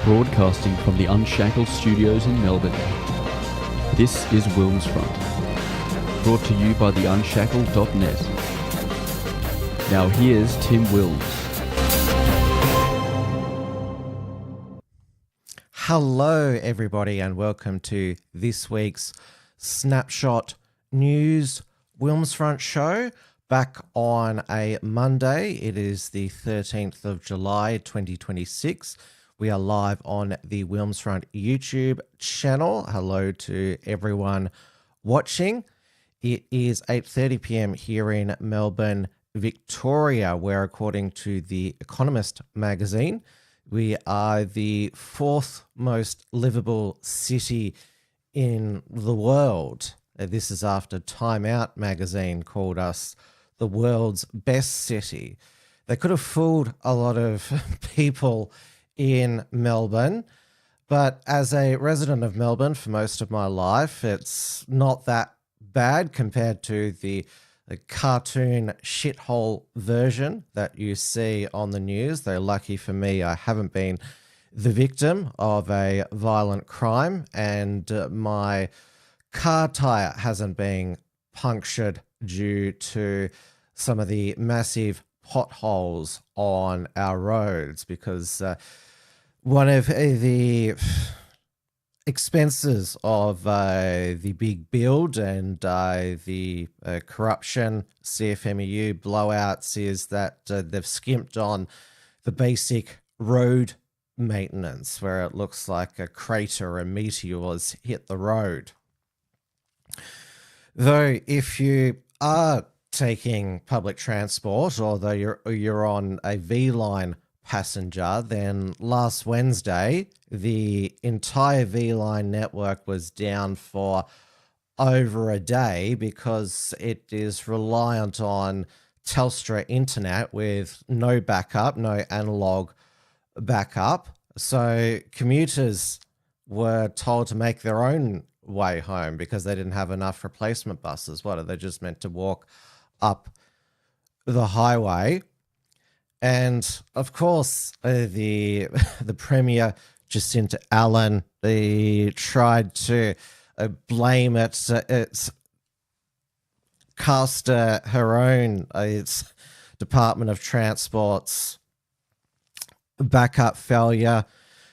Broadcasting from the Unshackled Studios in Melbourne. This is WilmsFront, brought to you by the Unshackled.net. Now here's Tim Wilms. Hello everybody and welcome to this week's Snapshot News WilmsFront show. Back on a Monday, it is the 13th of July 2026. We are live on the WilmsFront YouTube channel. Hello to everyone watching. It is 8:30 p.m. here in Melbourne, Victoria, where according to The Economist magazine, we are the fourth most livable city in the world. This is after Time Out magazine called us the world's best city. They could have fooled a lot of people in Melbourne, but as a resident of Melbourne for most of my life, it's not that bad compared to the cartoon shithole version that you see on the news. Though lucky for me, I haven't been the victim of a violent crime, and my car tire hasn't been punctured due to some of the massive potholes on our roads, because one of the expenses of the big build and the corruption, CFMEU blowouts, is that they've skimped on the basic road maintenance, where it looks like a crater, a meteor has hit the road. Though if you are taking public transport, or though you're on a V-Line passenger, then last Wednesday the entire V-Line network was down for over a day because it is reliant on Telstra internet with no backup, no analog backup. So commuters were told to make their own way home because they didn't have enough replacement buses. What are they just meant to walk up the highway? And of course, the Premier, Jacinta, Allan, they tried to blame it. It's cast her own its Department of Transport's backup failure,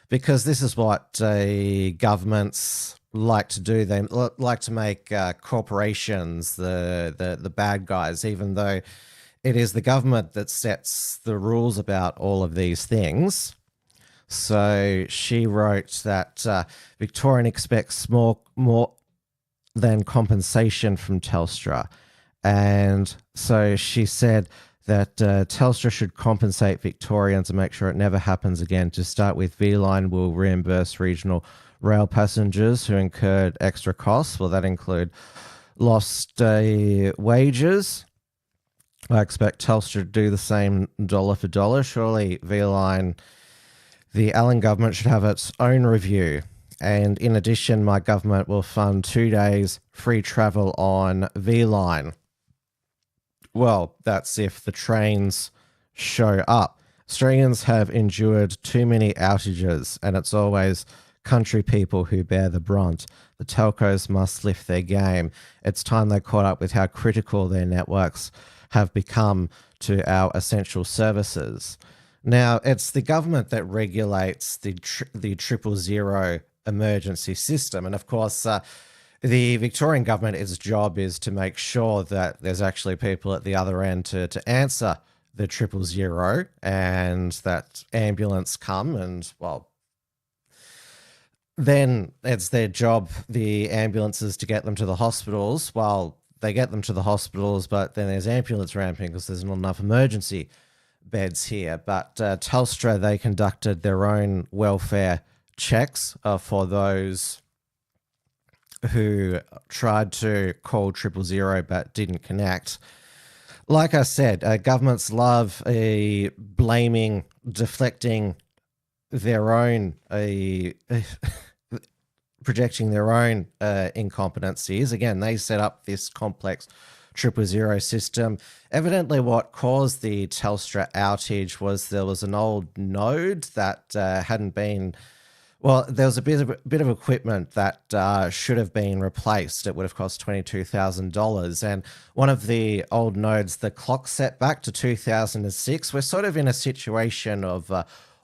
because this is what governments like to do. They like to make corporations the bad guys, even though it is the government that sets the rules about all of these things. So she wrote that Victorian expects more than compensation from Telstra. And so she said that Telstra should compensate Victorians and make sure it never happens again. To start with, V-Line will reimburse regional rail passengers who incurred extra costs. Will that include lost wages? I expect Telstra to do the same dollar for dollar. Surely V-Line, the Allan government, should have its own review. And in addition, my government will fund 2 days free travel on V-Line. Well, that's if the trains show up. Australians have endured too many outages, and it's always country people who bear the brunt. The telcos must lift their game. It's time they caught up with how critical their networks have become to our essential services. Now, it's the government that regulates the 000 emergency system. And of course, the Victorian government, its job is to make sure that there's actually people at the other end to answer the 000, and that ambulance come, and, well, then it's their job, the ambulances, to get them to the hospitals. Well, they get them to the hospitals, but then there's ambulance ramping because there's not enough emergency beds here. But Telstra, they conducted their own welfare checks for those who tried to call 000 but didn't connect. Like I said, governments love blaming, deflecting their own, projecting their own incompetencies. Again, they set up this complex 000 system. Evidently, what caused the Telstra outage was there was an old node that hadn't been Well, there was a bit of equipment that should have been replaced. It would have cost $22,000. And one of the old nodes, the clock set back to 2006. We're sort of in a situation of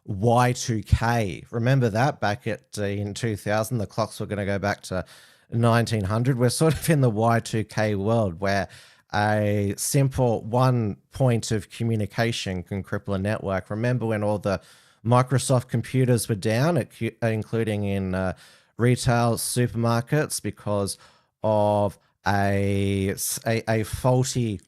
Y2K. Remember that back in 2000, the clocks were going to go back to 1900. We're sort of in the Y2K world where a simple one point of communication can cripple a network. Remember when all the Microsoft computers were down, including in retail supermarkets, because of a faulty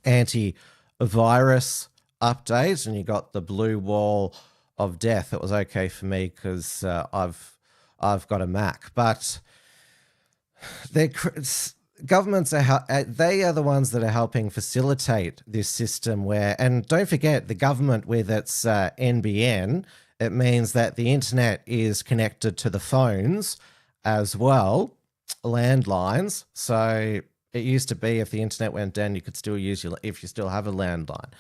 antivirus update, and you got the blue wall of death. It was okay for me because I've got a Mac, but governments they are the ones that are helping facilitate this system where, and don't forget, the government with its NBN, it means that the internet is connected to the phones as well, landlines. So it used to be if the internet went down, you could still use if you still have a landline.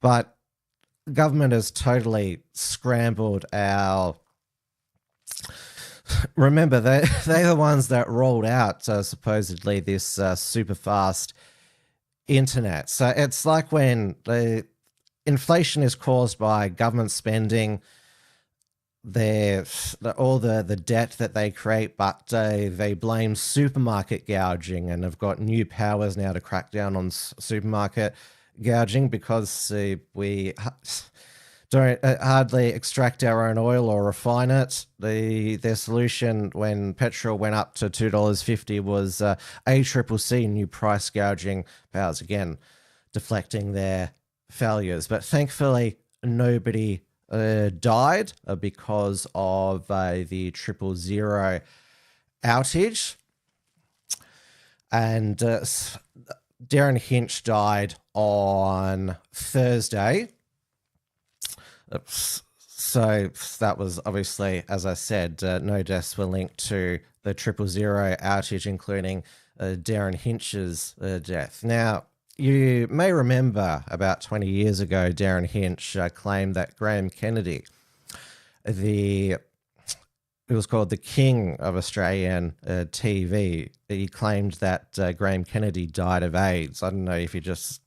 But government has totally scrambled our... Remember, they're the ones that rolled out supposedly this super fast internet. So it's like when the inflation is caused by government spending, all the debt that they create, but they blame supermarket gouging and have got new powers now to crack down on supermarket gouging because we don't hardly extract our own oil or refine it. Their solution when petrol went up to $2.50 was ACCC, new price gouging powers, again, deflecting their failures. But thankfully, nobody died because of the 000 outage. And Darren Hinch died on Thursday. So that was obviously, as I said, no deaths were linked to the 000 outage, including Darren Hinch's death. Now, you may remember about 20 years ago, Darren Hinch claimed that Graham Kennedy, it was called the king of Australian TV, he claimed that Graham Kennedy died of AIDS. I don't know if he just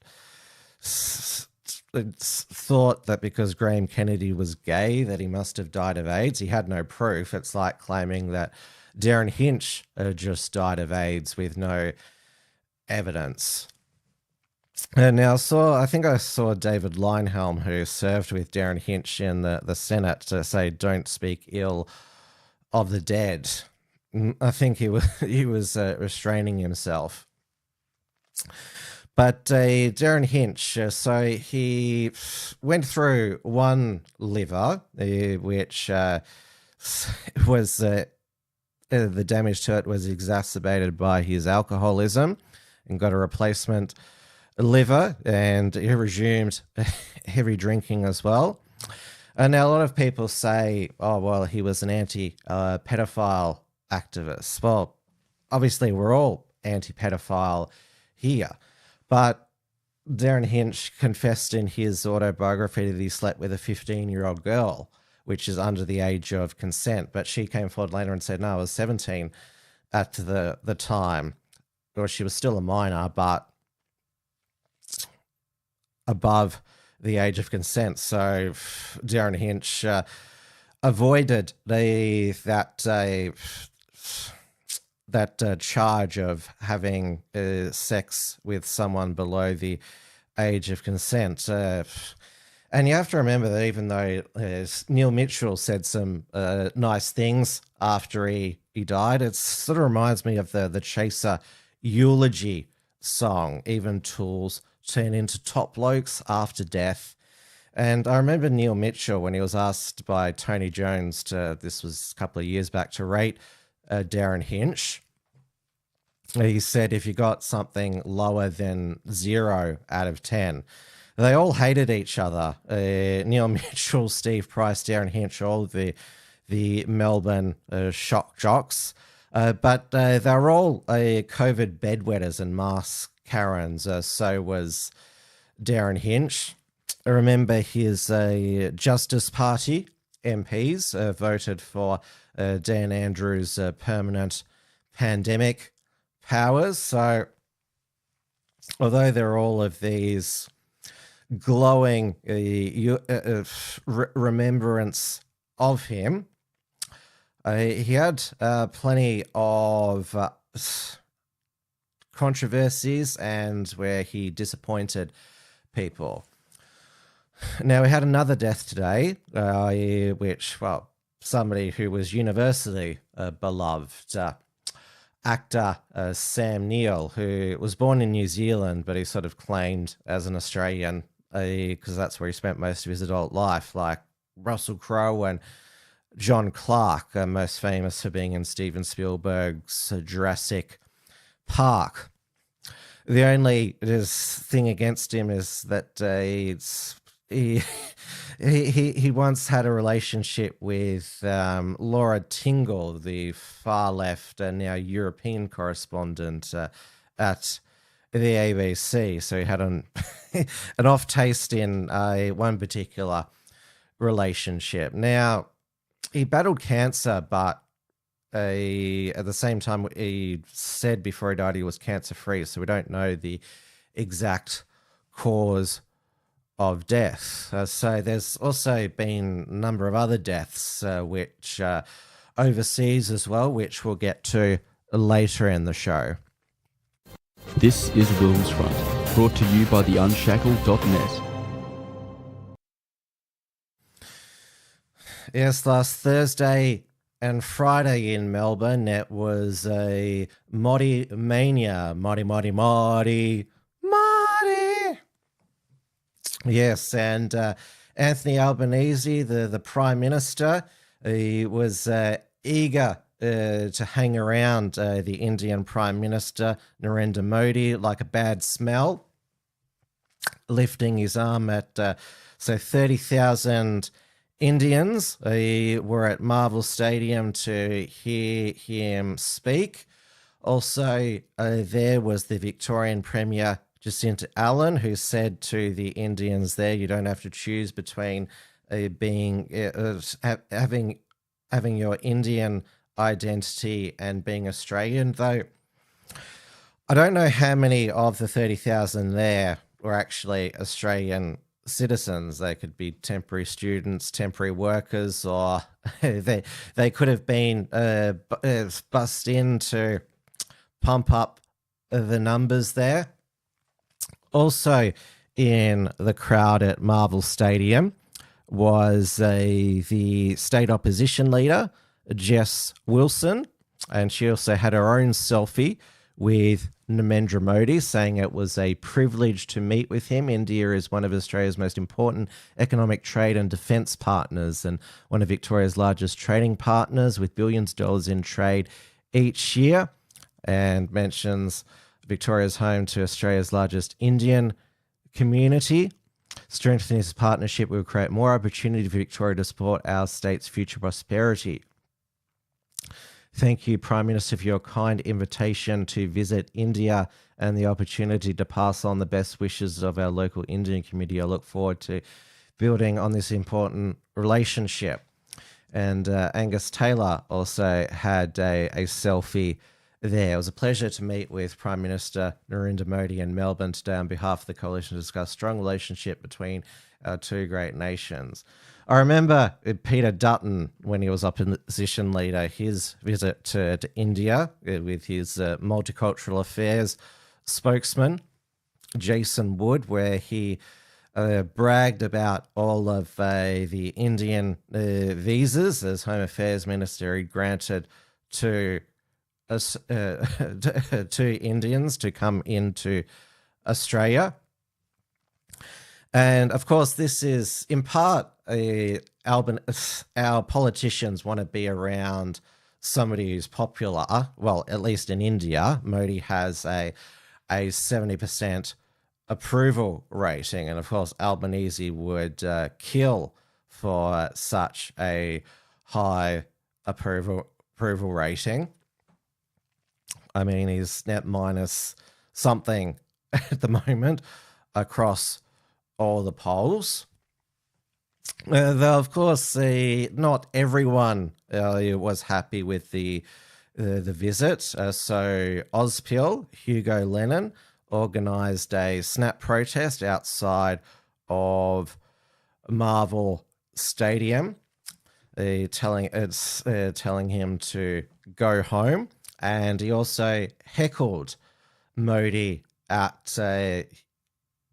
thought that because Graham Kennedy was gay that he must have died of AIDS. He had no proof. It's like claiming that Darren Hinch just died of AIDS with no evidence. And now I think I saw David Leinhelm, who served with Darren Hinch in the Senate, to say don't speak ill of the dead. I think he was restraining himself. But Darren Hinch, so he went through one liver, which was the damage to it was exacerbated by his alcoholism, and got a replacement liver, and he resumed heavy drinking as well. And now a lot of people say, oh, well, he was an anti-pedophile activist. Well, obviously we're all anti-pedophile here. But Darren Hinch confessed in his autobiography that he slept with a 15-year-old girl, which is under the age of consent. But she came forward later and said, no, I was 17 at the time. Or she was still a minor, but above the age of consent. So Darren Hinch avoided that charge of having sex with someone below the age of consent. And you have to remember that even though Neil Mitchell said some nice things after he died, it sort of reminds me of the Chaser eulogy song, even tools turn into top blokes after death. And I remember Neil Mitchell, when he was asked by Tony Jones this was a couple of years back, to rate Darren Hinch, he said if you got something lower than 0 out of 10, they all hated each other. Neil Mitchell, Steve Price, Darren Hinch, all the Melbourne shock jocks. But they were all COVID bedwetters and mask Karens. So was Darren Hinch. I remember his Justice Party MPs voted for Dan Andrews' permanent pandemic powers. So although there are all of these glowing remembrance of him, he had plenty of controversies and where he disappointed people. Now, we had another death today, which, well, somebody who was universally beloved, actor Sam Neill, who was born in New Zealand, but he sort of claimed as an Australian because that's where he spent most of his adult life, like Russell Crowe and John Clark, most famous for being in Steven Spielberg's Jurassic Park. The only thing against him is that he once had a relationship with Laura Tingle, the far left and now European correspondent at the ABC. So he had an off taste in one particular relationship. Now, he battled cancer, but at the same time, he said before he died he was cancer-free, so we don't know the exact cause of death. So there's also been a number of other deaths, which overseas as well, which we'll get to later in the show. This is WilmsFront, brought to you by the Unshackled.net. Yes, last Thursday and Friday in Melbourne, it was a Modi mania. Modi. Yes, and Anthony Albanese, the Prime Minister, he was eager to hang around the Indian Prime Minister, Narendra Modi, like a bad smell, lifting his arm at 30,000 Indians were at Marvel Stadium to hear him speak. Also, there was the Victorian Premier, Jacinta, Allan, who said to the Indians there, you don't have to choose between having your Indian identity and being Australian, though I don't know how many of the 30,000 there were actually Australian citizens. They could be temporary students, temporary workers, or they could have been bussed in to pump up the numbers there. Also in the crowd at Marvel Stadium was the state opposition leader, Jess Wilson, and she also had her own selfie with Narendra Modi, saying it was a privilege to meet with him. India is one of Australia's most important economic trade and defence partners and one of Victoria's largest trading partners with billions of dollars in trade each year, and mentions Victoria's home to Australia's largest Indian community. Strengthening this partnership will create more opportunity for Victoria to support our state's future prosperity. Thank you, Prime Minister, for your kind invitation to visit India and the opportunity to pass on the best wishes of our local Indian community. I look forward to building on this important relationship. And Angus Taylor also had a selfie there. It was a pleasure to meet with Prime Minister Narendra Modi in Melbourne today on behalf of the coalition to discuss strong relationship between our two great nations. I remember Peter Dutton, when he was opposition leader, his visit to India with his multicultural affairs spokesman, Jason Wood, where he bragged about all of the Indian visas as Home Affairs Minister he granted to Indians to come into Australia. And of course, this is in part our politicians want to be around somebody who's popular. Well, at least in India, Modi has a 70% approval rating. And of course, Albanese would kill for such a high approval rating. I mean, he's net minus something at the moment across all the polls. Though, of course, not everyone was happy with the visit. So Ozpil, Hugo Lennon, organised a snap protest outside of Marvel Stadium, telling him to go home, and he also heckled Modi at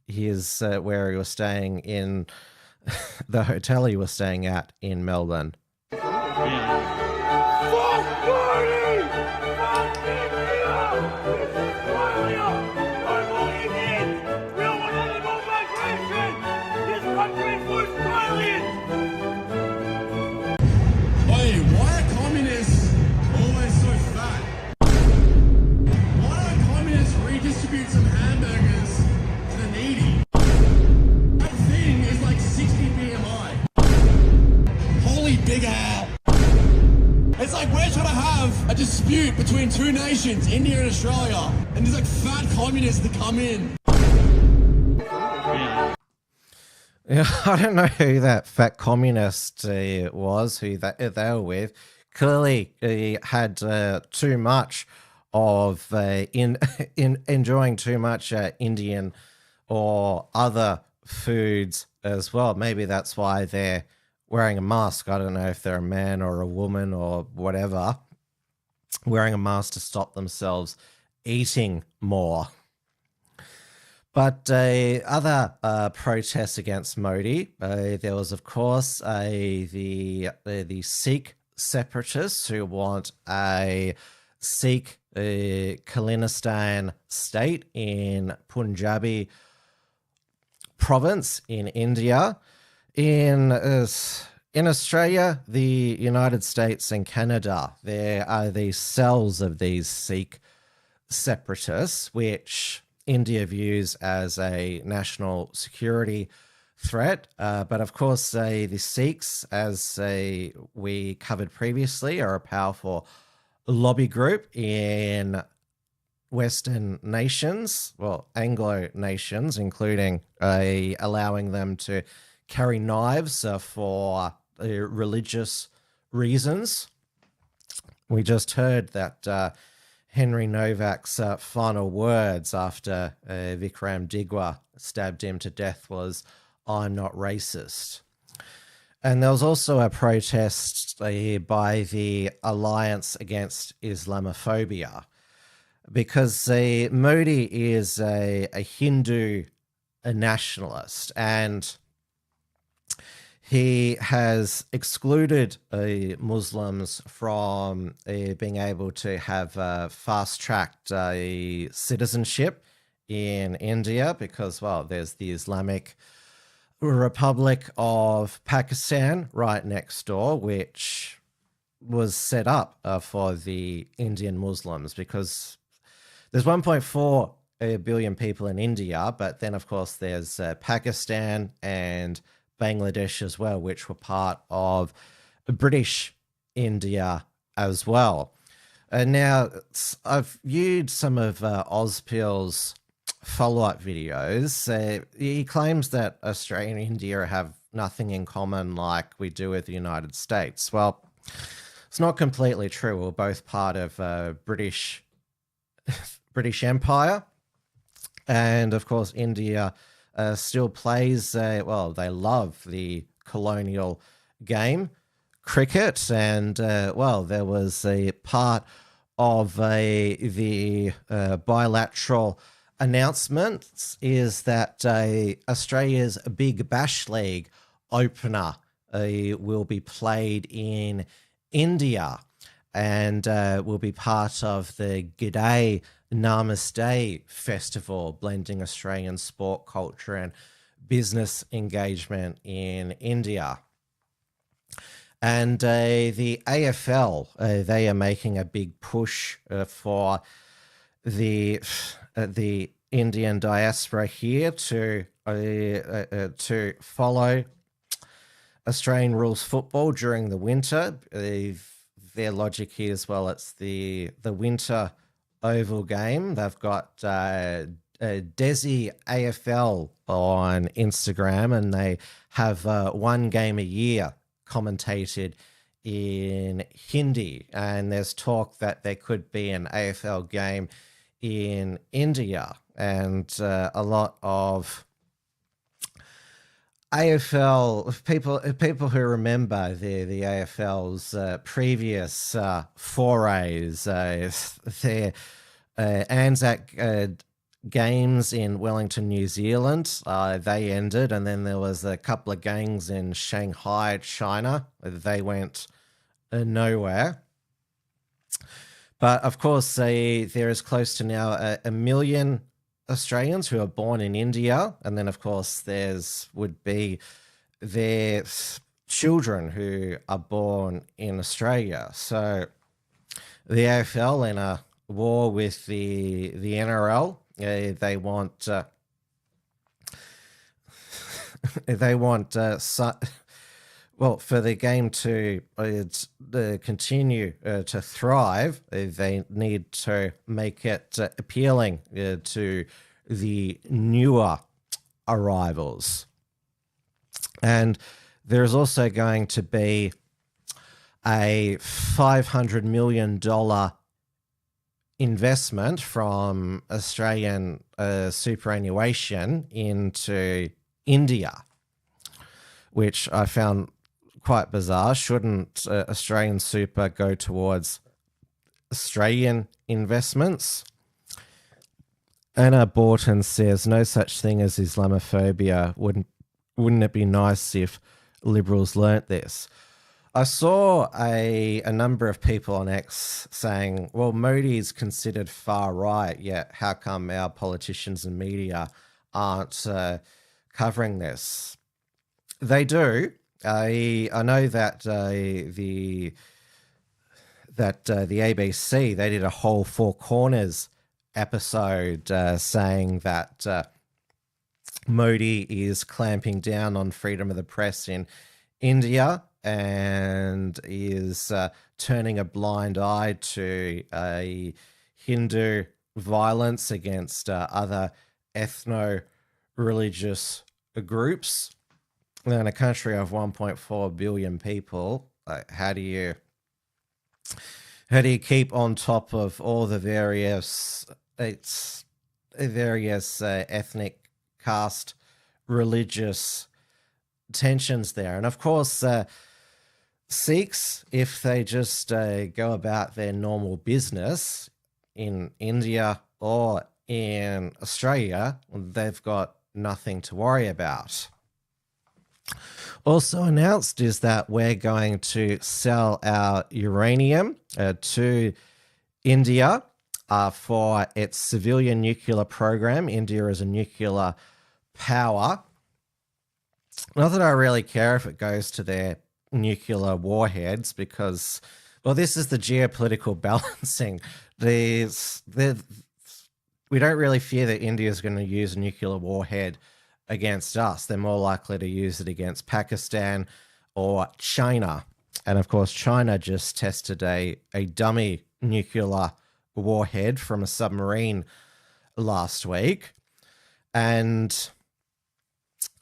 his where he was staying in the hotel he was staying at in Melbourne. Yeah. It's like we're trying to have a dispute between two nations, India and Australia, and there's like fat communists that come in. Yeah, I don't know who that fat communist was, who they were with. Clearly, he had too much of enjoying too much Indian or other foods as well. Maybe that's why they're wearing a mask. I don't know if they're a man or a woman or whatever, wearing a mask to stop themselves eating more. But other protests against Modi, there was, of course, the Sikh separatists who want a Sikh Khalistan state in Punjabi province in India. In Australia, the United States and Canada, there are these cells of these Sikh separatists, which India views as a national security threat. But of course, the Sikhs, as we covered previously, are a powerful lobby group in Western nations, well, Anglo nations, including allowing them to carry knives for religious reasons. We just heard that Henry Novak's final words after Vikram Digwa stabbed him to death was, "I'm not racist." And there was also a protest by the Alliance Against Islamophobia, because Modi is a Hindu nationalist, and he has excluded Muslims from being able to have fast-tracked citizenship in India because, well, there's the Islamic Republic of Pakistan right next door, which was set up for the Indian Muslims, because there's 1.4 billion people in India, but then, of course, there's Pakistan and Bangladesh as well, which were part of British India as well. Now, I've viewed some of Ozpil's follow-up videos. He claims that Australia and India have nothing in common like we do with the United States. Well, it's not completely true. We're both part of British Empire. And, of course, India still plays, well, they love the colonial game, cricket, and, well, there was a part of the bilateral announcements is that Australia's Big Bash League opener will be played in India and will be part of the G'day Namaste festival, blending Australian sport culture and business engagement in India. And the AFL, they are making a big push for the Indian diaspora here to follow Australian rules football during the winter. Their logic here as well, it's the winter oval game. They've got Desi AFL on Instagram, and they have one game a year commentated in Hindi. And there's talk that there could be an AFL game in India, and a lot of AFL people who remember the AFL's previous forays, their Anzac games in Wellington, New Zealand, they ended, and then there was a couple of games in Shanghai, China. They went nowhere. But of course, there is close to now a million Australians who are born in India, and then of course would be their children who are born in Australia. So the AFL in a war with the NRL, they want for the game to continue to thrive, they need to make it appealing to the newer arrivals. And there's also going to be a $500 million investment from Australian superannuation into India, which I found quite bizarre. Shouldn't Australian super go towards Australian investments? Anna Borton says, no such thing as Islamophobia. Wouldn't it be nice if Liberals learnt this? I saw a number of people on X saying, well, Modi's considered far right, yet how come our politicians and media aren't covering this? They do. I know that the ABC, they did a whole Four Corners episode saying that Modi is clamping down on freedom of the press in India and is turning a blind eye to Hindu violence against other ethno-religious groups. In a country of 1.4 billion people, how do you keep on top of all the various ethnic, caste, religious tensions there? And of course, Sikhs, if they just go about their normal business in India or in Australia, they've got nothing to worry about. Also announced is that we're going to sell our uranium to India for its civilian nuclear program. India is a nuclear power. Not that I really care if it goes to their nuclear warheads because, well, this is the geopolitical balancing. We don't really fear that India is going to use a nuclear warhead against us. They're more likely to use it against Pakistan or China. And of course, China just tested a dummy nuclear warhead from a submarine last week. And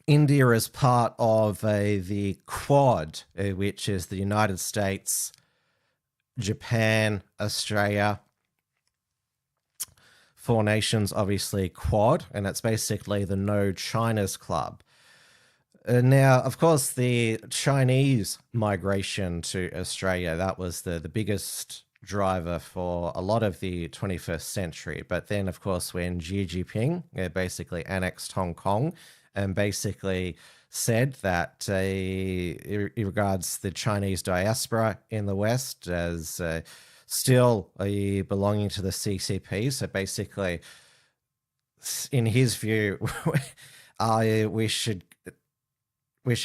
India is part of the Quad, which is the United States, Japan, Australia, Four Nations, obviously Quad, and it's basically the No China's Club. Now, of course, the Chinese migration to Australia, that was the biggest driver for a lot of the 21st century. But then, of course, when Xi Jinping basically annexed Hong Kong and basically said that he regards the Chinese diaspora in the West as still belonging to the CCP. So basically, in his view, we should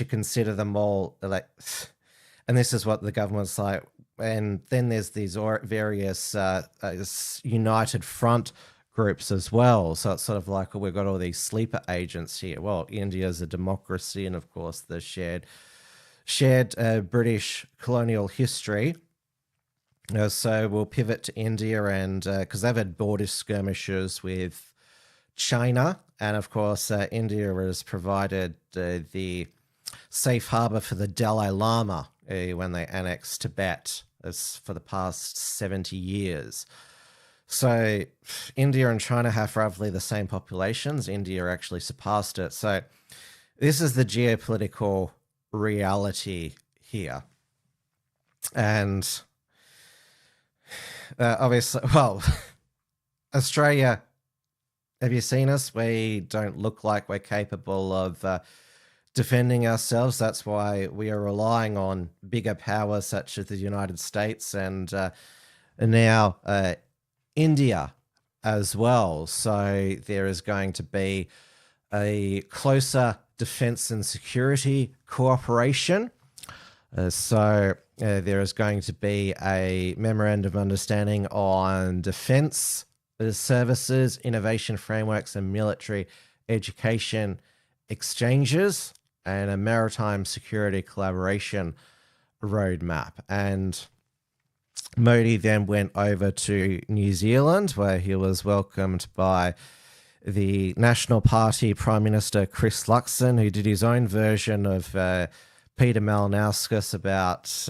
consider them all like, and this is what the government's like. And then there's these various United Front groups as well. So it's sort of like, we've got all these sleeper agents here. Well, India's a democracy, and of course the shared British colonial history. So we'll pivot to India, and because they've had border skirmishes with China. And of course, India has provided the safe harbor for the Dalai Lama when they annexed Tibet for the past 70 years. So India and China have roughly the same populations. India actually surpassed it. So this is the geopolitical reality here. And obviously, well, Australia, have you seen us? We don't look like we're capable of defending ourselves. That's why we are relying on bigger powers such as the United States and now India as well. So there is going to be a closer defense and security cooperation. There is going to be a memorandum of understanding on defense services, innovation frameworks, and military education exchanges, and a maritime security collaboration roadmap. And Modi then went over to New Zealand, where he was welcomed by the National Party Prime Minister Chris Luxon, who did his own version of Peter Malinauskas about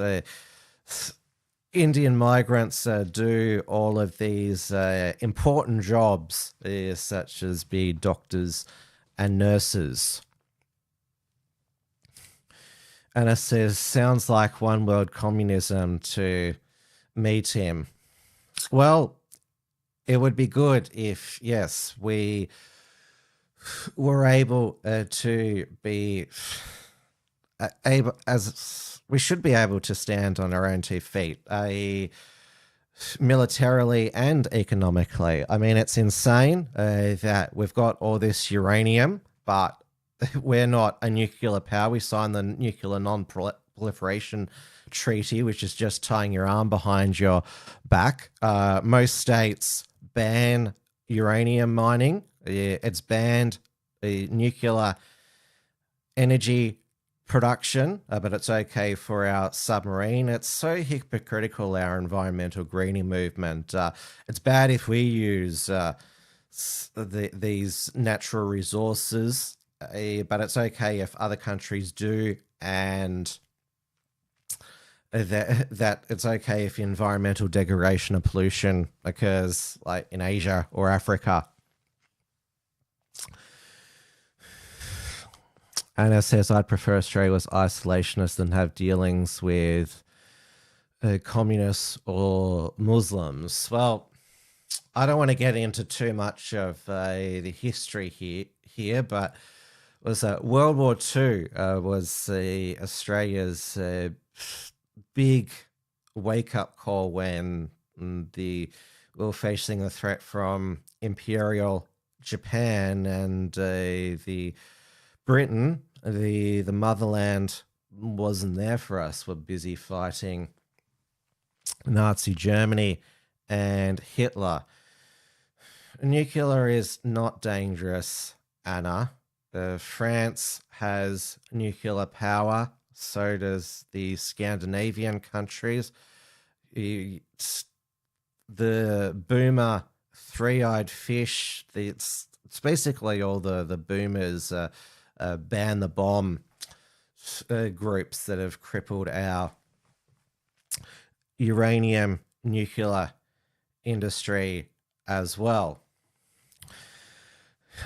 Indian migrants do all of these important jobs, such as be doctors and nurses. And it says, sounds like one world communism to meet him. Well, it would be good if, yes, we were able to be able, as we should be able to stand on our own 2 feet, militarily and economically. I mean, it's insane that we've got all this uranium, but we're not a nuclear power. We signed the Nuclear Non-Proliferation Treaty, which is just tying your arm behind your back. Most states ban uranium mining. It's banned nuclear energy production, but it's okay for our submarine. It's so hypocritical, our environmental greening movement. It's bad if we use these natural resources, but it's okay if other countries do, and that it's okay if environmental degradation and pollution occurs, like in Asia or Africa. And it says, I'd prefer Australia was isolationist than have dealings with communists or Muslims. Well, I don't want to get into too much of the history here, but was World War II was Australia's big wake-up call when we were facing a threat from Imperial Japan, and the Britain, the motherland, wasn't there for us. We're busy fighting Nazi Germany and Hitler. Nuclear is not dangerous, Anna. France has nuclear power. So does the Scandinavian countries. The boomer three-eyed fish, it's basically all the boomers ban the bomb groups that have crippled our uranium nuclear industry as well.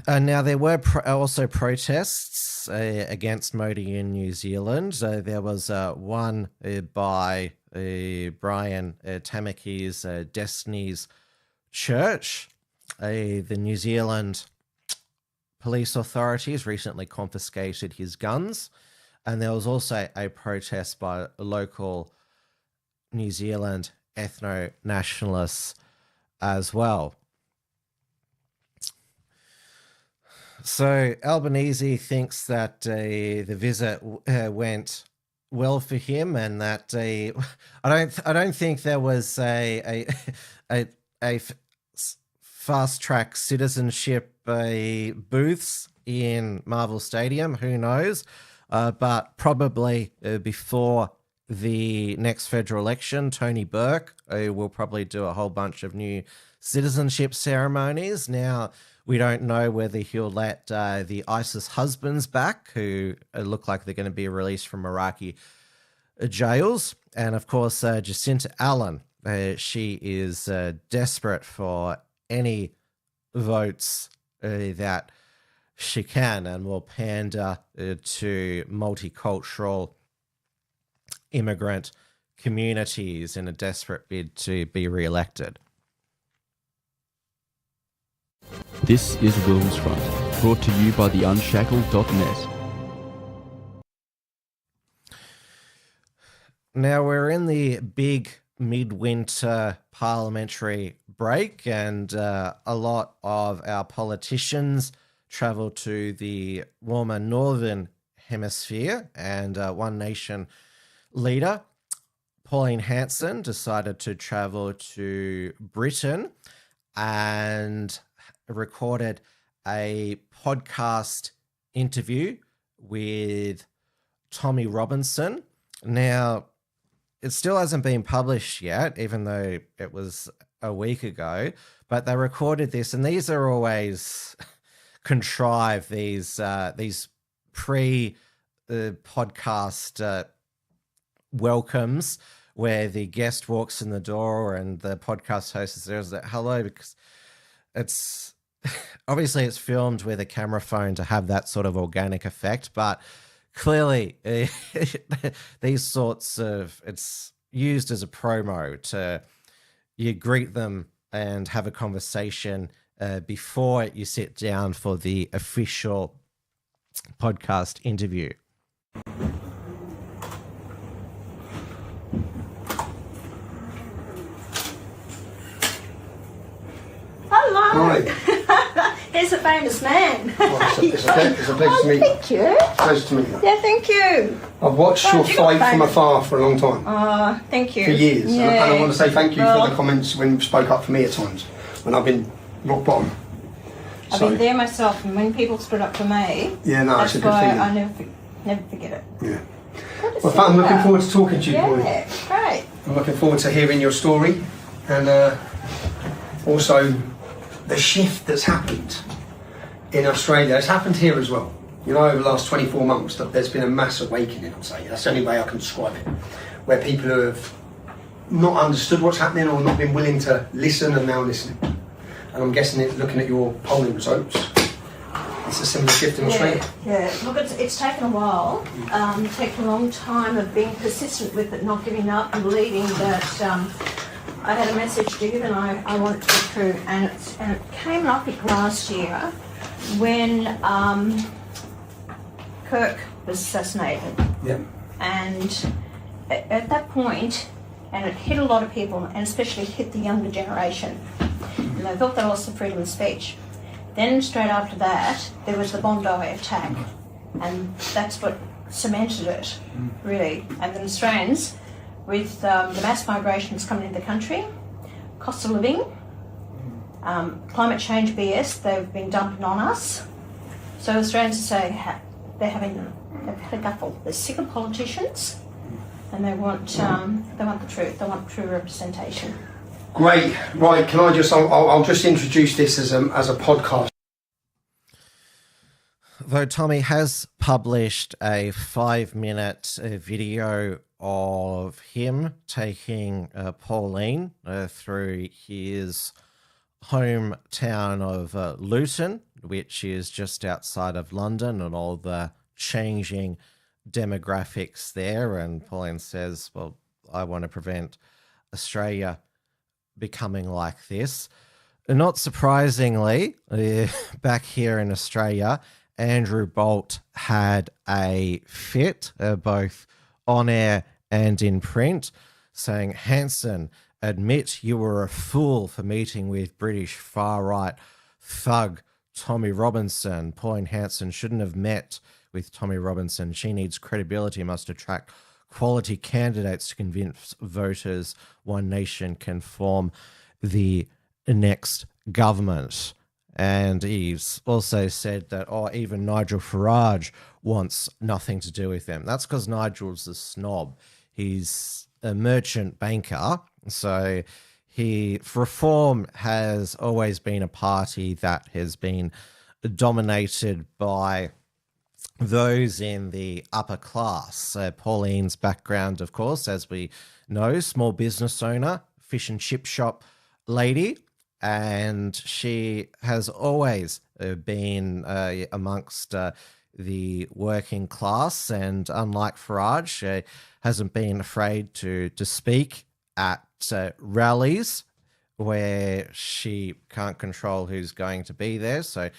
Now, there were also protests against Modi in New Zealand. There was one by Brian Tamaki's Destiny's Church. The New Zealand police authorities recently confiscated his guns. And there was also a protest by local New Zealand ethno-nationalists as well. So Albanese thinks that the visit went well for him, and that I don't think there was a fast track citizenship booths in Marvel Stadium. Who knows? But probably before the next federal election, Tony Burke will probably do a whole bunch of new citizenship ceremonies. Now, We don't know whether he'll let the ISIS husbands back, who look like they're going to be released from Iraqi jails. And of course, Jacinta Allan, she is desperate for any votes that she can, and will pander to multicultural immigrant communities in a desperate bid to be re-elected. This is WilmsFront, brought to you by the Unshackled.net. Now we're in the big midwinter parliamentary break, and a lot of our politicians travel to the warmer northern hemisphere, and One Nation leader Pauline Hanson decided to travel to Britain and recorded a podcast interview with Tommy Robinson. Now, it still hasn't been published yet, even though it was a week ago, but they recorded this, and these are always contrived, these pre-podcast welcomes, where the guest walks in the door and the podcast host is there, hello, because it's obviously it's filmed with a camera phone to have that sort of organic effect, but clearly these sorts of, it's used as a promo to, you greet them and have a conversation before you sit down for the official podcast interview. Hello. Hi. Here's a famous man. It's a pleasure to meet you. Thank you. Pleasure to meet you. Yeah, thank you. I've watched your You got fight from famous. afar for a long time, Thank you. for years. Yeah. And I want to say thank you Well, for the comments when you spoke up for me at times, when I've been rock bottom. I've been there myself, and when people stood up for me, Yeah, no, that's it's a good why feeling. I never forget it. Yeah. Good to Well, see I'm you. looking forward to talking to you, Pauline. Yeah, great. I'm looking forward to hearing your story, and also the shift that's happened in Australia. It's happened here as well. You know, over the last 24 months, that there's been a mass awakening, I'd say. That's the only way I can describe it. Where people who have not understood what's happening or not been willing to listen are now listening. And I'm guessing it's looking at your polling results. It's a similar shift in Australia. Yeah. Look, it's taken a while. Taken a long time of being persistent with it, not giving up, and believing that I had a message to give, and I want it to be true. And it came up last year when Kirk was assassinated. Yeah. And at that point, and it hit a lot of people, and especially hit the younger generation, and they thought they lost the freedom of speech. Then straight after that, there was the Bondi attack, and that's what cemented it, really. And the Australians, with the mass migrations coming into the country, cost of living, climate change BS, they've been dumping on us. So Australians say they've had a gutful. They're sick of politicians, and they want the truth. They want true representation. Great. Right, can I just, I'll just introduce this as a podcast. Though Tommy has published a 5-minute video of him taking Pauline through his hometown of Luton, which is just outside of London, and all the changing demographics there. And Pauline says, well, I want to prevent Australia becoming like this. And not surprisingly, back here in Australia, Andrew Bolt had a fit, both on air and in print, saying, Hanson, admit you were a fool for meeting with British far-right thug Tommy Robinson. Pauline Hanson shouldn't have met with Tommy Robinson. She needs credibility, must attract quality candidates to convince voters One Nation can form the next government. And he's also said that, even Nigel Farage wants nothing to do with them. That's because Nigel's a snob. He's a merchant banker, so Reform has always been a party that has been dominated by those in the upper class. Pauline's background, of course, as we know, small business owner, fish and chip shop lady, and she has always been amongst the working class, and unlike Farage, she hasn't been afraid to speak at rallies where she can't control who's going to be there. So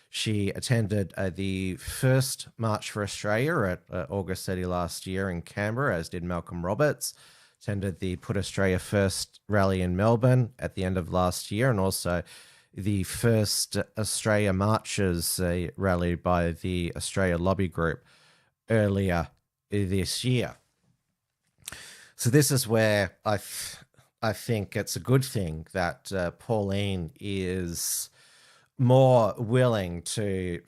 she attended the first March for Australia at August 30 last year in Canberra, as did Malcolm Roberts. Attended the Put Australia First rally in Melbourne at the end of last year, and also the first Australia Marches rally by the Australia Lobby Group earlier this year. So this is where I think it's a good thing that Pauline is more willing to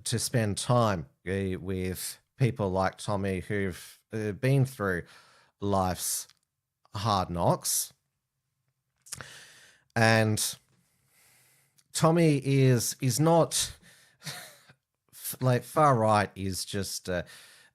spend time with people like Tommy, who've been through life's hard knocks. And Tommy is not like far right, is just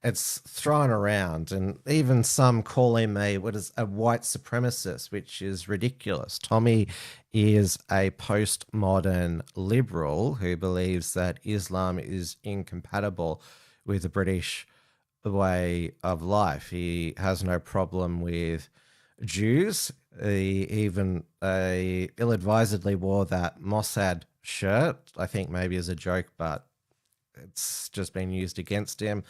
it's thrown around, and even some call him a white supremacist, which is ridiculous. Tommy is a postmodern liberal who believes that Islam is incompatible with the British way of life. He has no problem with Jews. He even ill-advisedly wore that Mossad shirt, I think maybe as a joke, but it's just been used against him.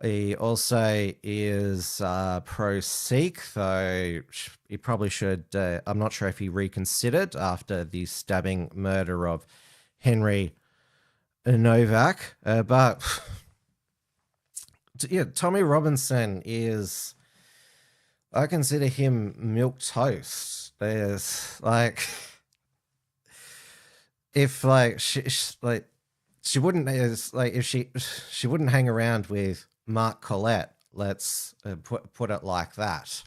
He also is pro-Sikh, though he probably should, I'm not sure if he reconsidered after the stabbing murder of Henry Novak. But yeah, Tommy Robinson is, I consider him milquetoast. There's like, if like she wouldn't, if she wouldn't hang around with Mark Collette, let's put it like that.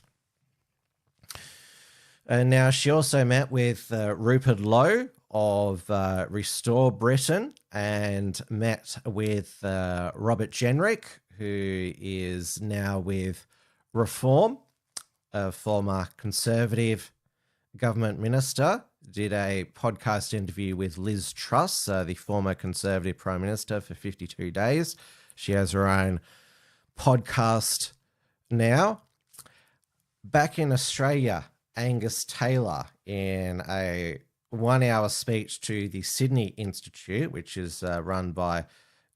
And now she also met with Rupert Lowe of Restore Britain, and met with Robert Jenrick, who is now with Reform, a former Conservative government minister. Did a podcast interview with Liz Truss, the former Conservative Prime Minister, for 52 days. She has her own podcast now. Back in Australia, Angus Taylor, in a 1-hour speech to the Sydney Institute, which is run by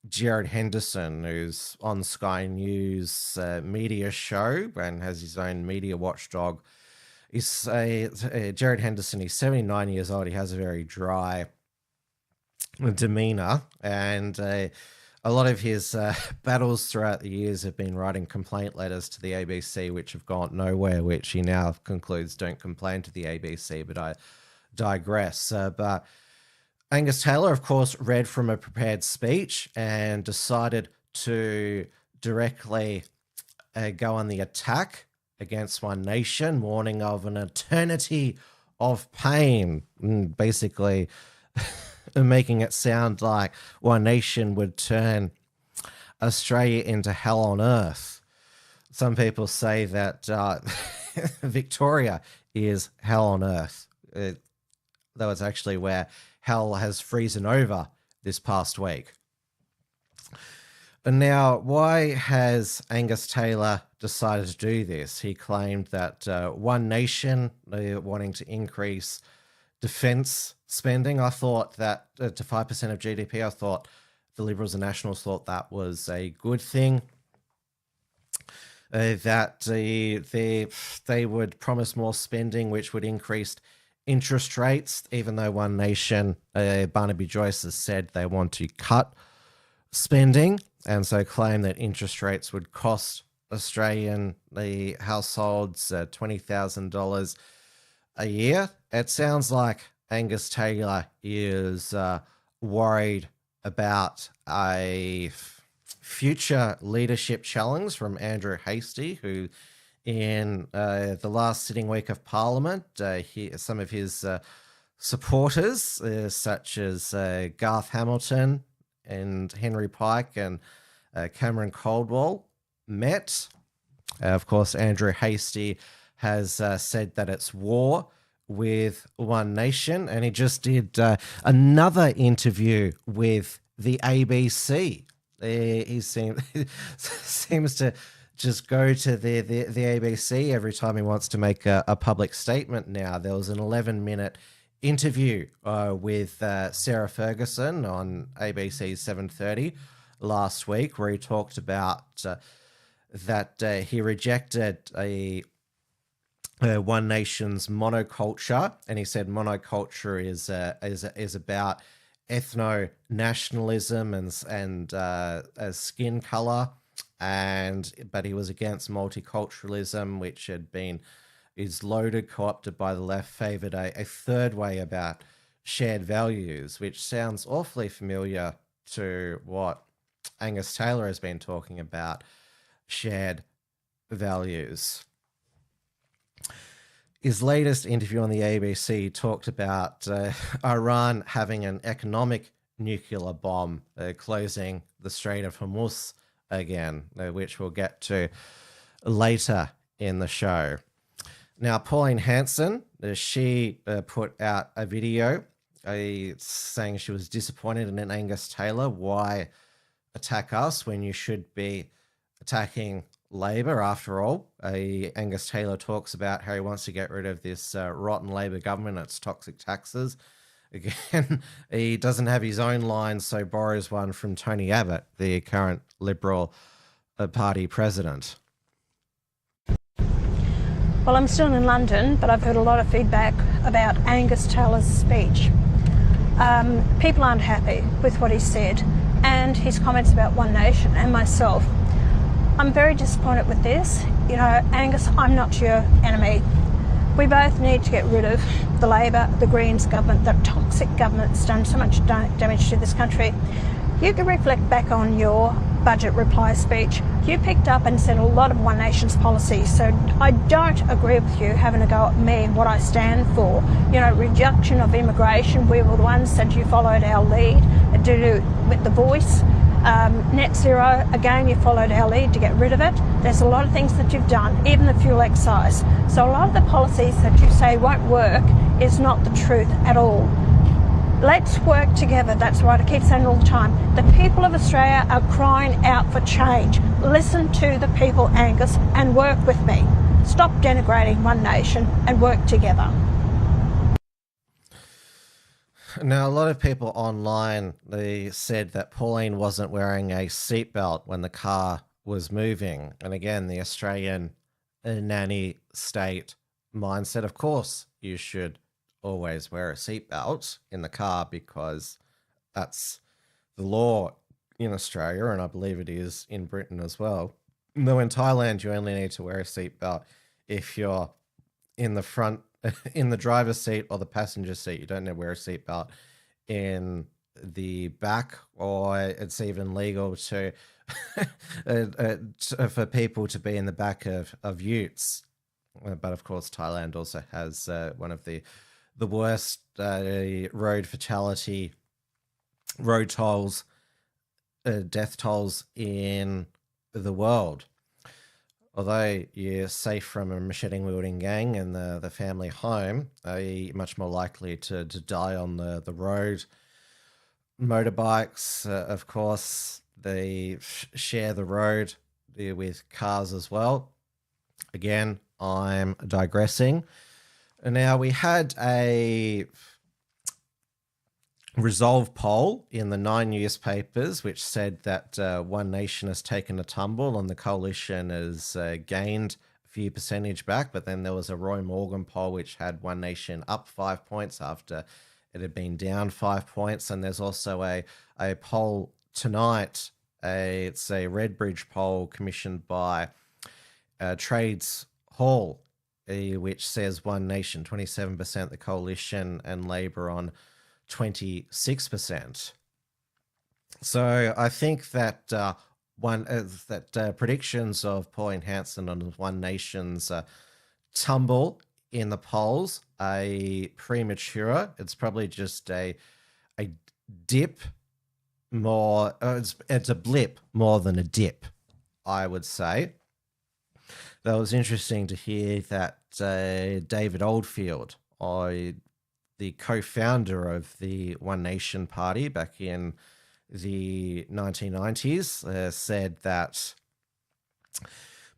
Jared Henderson, who's on Sky News media show and has his own media watchdog. Jared Henderson, he's 79 years old. He has a very dry demeanor, and a lot of his battles throughout the years have been writing complaint letters to the ABC, which have gone nowhere, which he now concludes don't complain to the ABC, but I digress. But Angus Taylor, of course, read from a prepared speech and decided to directly go on the attack against One Nation, warning of an eternity of pain, basically making it sound like One Nation would turn Australia into hell on earth. Some people say that Victoria is hell on earth, though it's actually where hell has frozen over this past week. And now, why has Angus Taylor decided to do this? He claimed that One Nation, wanting to increase defence spending, I thought that to 5% of GDP, I thought the Liberals and Nationals thought that was a good thing. That they would promise more spending, which would increase interest rates, even though One Nation, Barnaby Joyce has said they want to cut spending, and so claim that interest rates would cost Australian households $20,000 a year. It sounds like Angus Taylor is worried about a future leadership challenge from Andrew Hastie, who in the last sitting week of Parliament. Some of his supporters, such as Garth Hamilton and Henry Pike and Cameron Caldwell, met. Of course, Andrew Hastie has said that it's war with One Nation, and he just did another interview with the ABC. He seems to just go to the ABC every time he wants to make a public statement now. There was an 11-minute interview with Sarah Ferguson on ABC 7:30 last week, where he talked about that he rejected One Nation's monoculture, and he said monoculture is about ethno-nationalism and skin color, but he was against multiculturalism, which is loaded, co-opted by the left, favored a third way about shared values, which sounds awfully familiar to what Angus Taylor has been talking about, shared values. His latest interview on the ABC talked about Iran having an economic nuclear bomb, closing the Strait of Hormuz again, which we'll get to later in the show. Now, Pauline Hanson, she put out a video saying she was disappointed in Angus Taylor. Why attack us when you should be attacking Labor? After all, Angus Taylor talks about how he wants to get rid of this rotten Labor government, its toxic taxes. Again, he doesn't have his own line, so borrows one from Tony Abbott, the current Liberal Party president. Well, I'm still in London, but I've heard a lot of feedback about Angus Taylor's speech. People aren't happy with what he said and his comments about One Nation and myself. I'm very disappointed with this. You know, Angus, I'm not your enemy. We both need to get rid of the Labor, the Greens government, the toxic government that's done so much damage to this country. You can reflect back on your budget reply speech. You picked up and said a lot of One Nation's policies, so I don't agree with you having a go at me and what I stand for. You know, reduction of immigration, we were the ones that you followed our lead to do with the Voice. Net zero, again, you followed our lead to get rid of it. There's a lot of things that you've done, even the fuel excise. So a lot of the policies that you say won't work is not the truth at all. Let's work together. That's what I keep saying all the time. The people of Australia are crying out for change. Listen to the people, Angus, and work with me. Stop denigrating One Nation and work together. Now, a lot of people online, they said that Pauline wasn't wearing a seatbelt when the car was moving. And again, the Australian nanny state mindset, of course, you should always wear a seatbelt in the car because that's the law in Australia, and I believe it is in Britain as well. Though in Thailand, you only need to wear a seatbelt if you're in the front, in the driver's seat or the passenger seat. You don't need to wear a seatbelt in the back, or it's even legal to for people to be in the back of utes. But of course, Thailand also has one of the worst road fatality, road tolls, death tolls in the world. Although you're safe from a machete-wielding gang in the family home, you're much more likely to die on the road. Motorbikes, of course, they share the road with cars as well. Again, I'm digressing. Now, we had a Resolve poll in the 9 newspapers, which said that One Nation has taken a tumble and the coalition has gained a few percentage back. But then there was a Roy Morgan poll, which had One Nation up 5 points after it had been down 5 points. And there's also a poll tonight. It's a Redbridge poll commissioned by Trades Hall, which says One Nation, 27%, the coalition, and Labor on 26%. So I think that predictions of Pauline Hanson on One Nation's tumble in the polls are premature. It's probably just a dip more. It's a blip more than a dip, I would say. That was interesting to hear that David Oldfield, the co-founder of the One Nation Party back in the 1990s, said that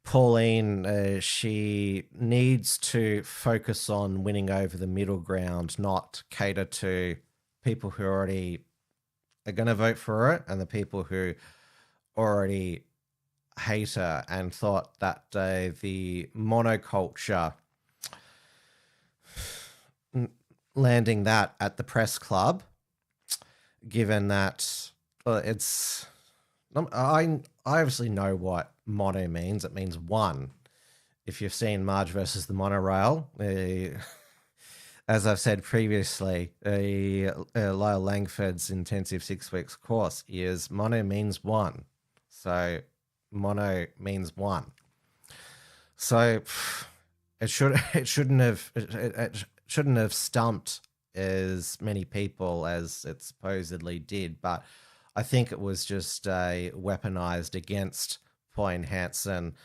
Pauline, she needs to focus on winning over the middle ground, not cater to people who already are going to vote for her and the people who already hate her, and thought that the monoculture, landing that at the press club, given that I obviously know what mono means. It means one. If you've seen Marge versus the Monorail, as I've said previously, Lyle Langford's intensive 6 weeks course is mono means one. So mono means one. So it shouldn't have stumped as many people as it supposedly did, but I think it was just weaponized against Pauline Hanson.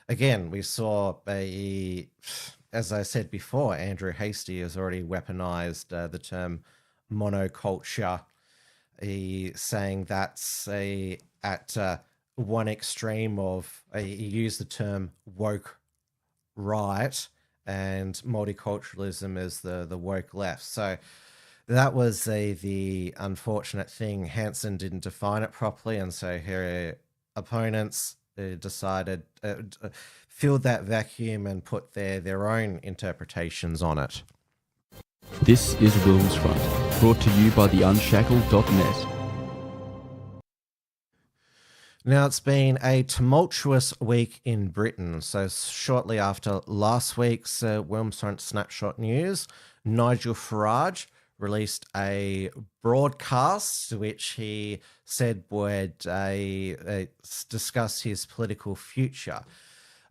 Again, we saw as I said before, Andrew Hastie has already weaponized the term monoculture, saying that's at one extreme of, he used the term woke right, and multiculturalism is the woke left. So that was the unfortunate thing. Hanson didn't define it properly, and so her opponents decided filled that vacuum and put their own interpretations on it. This is WilmsFront, brought to you by the Unshackled.net. Now, it's been a tumultuous week in Britain. So shortly after last week's WilmsFront Snapshot news, Nigel Farage released a broadcast which he said would discuss his political future.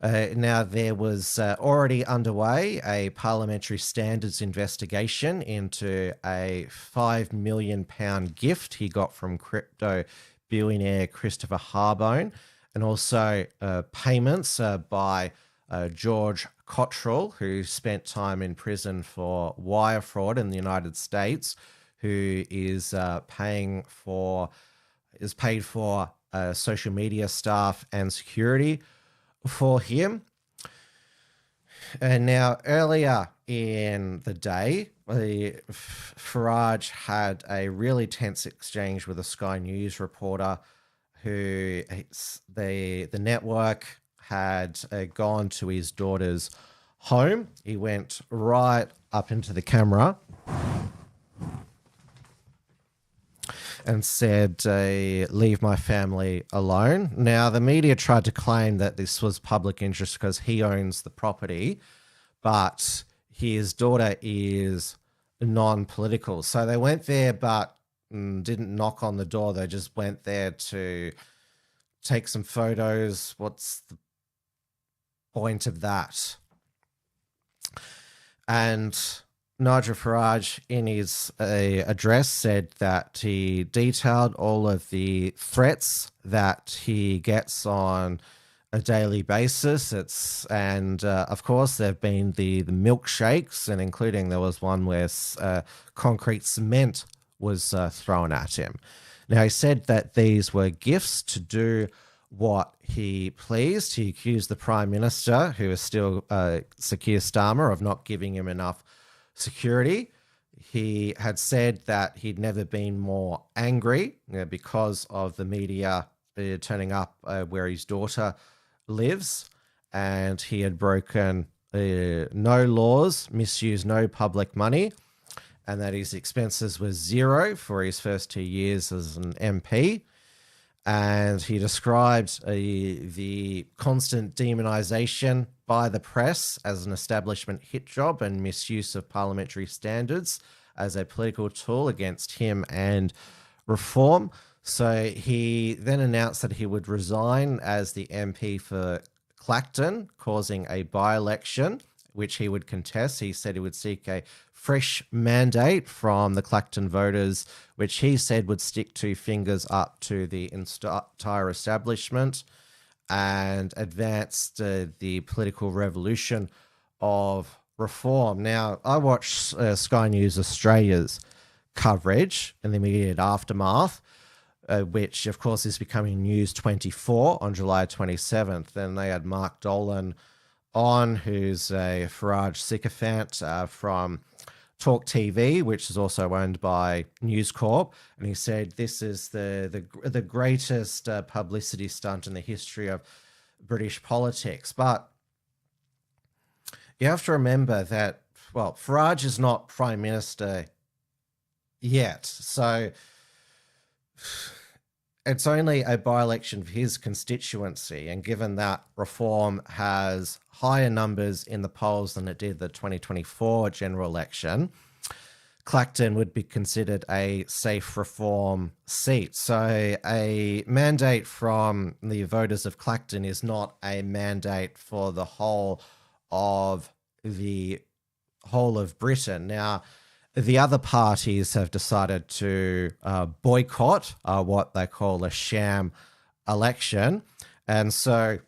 Now, there was already underway a parliamentary standards investigation into a £5 million gift he got from crypto billionaire Christopher Harbone, and also payments by George Cottrell, who spent time in prison for wire fraud in the United States, who is paid for social media staff and security for him. And now, earlier in the day, Farage had a really tense exchange with a Sky News reporter who the network had gone to his daughter's home. He went right up into the camera and said, leave my family alone. Now, the media tried to claim that this was public interest because he owns the property, but his daughter is non-political. So they went there but didn't knock on the door. They just went there to take some photos. What's the point of that? And Nigel Farage, in his address, said that he detailed all of the threats that he gets on a daily basis. Of course, there have been the milkshakes, and including there was one where concrete cement was thrown at him. Now, he said that these were gifts to do what he pleased. He accused the Prime Minister, who is still Sir Keir Starmer, of not giving him enough security. He had said that he'd never been more angry because of the media turning up where his daughter lives, and he had broken no laws, misused no public money, and that his expenses were zero for his first 2 years as an MP. And he described the constant demonisation by the press as an establishment hit job and misuse of parliamentary standards as a political tool against him and reform. So he then announced that he would resign as the MP for Clacton, causing a by-election, which he would contest. He said he would seek a fresh mandate from the Clacton voters, which he said would stick two fingers up to the entire establishment and advanced the political revolution of reform. Now, I watched Sky News Australia's coverage in the immediate aftermath, which, of course, is becoming News 24 on July 27th. Then they had Mark Dolan on, who's a Farage sycophant from Talk TV, which is also owned by News Corp, and he said this is the greatest publicity stunt in the history of British politics. But you have to remember that, well, Farage is not Prime Minister yet, so it's only a by-election for his constituency, and given that Reform has higher numbers in the polls than it did the 2024 general election, Clacton would be considered a safe Reform seat. So a mandate from the voters of Clacton is not a mandate for the whole of Britain. Now, the other parties have decided to boycott what they call a sham election. And so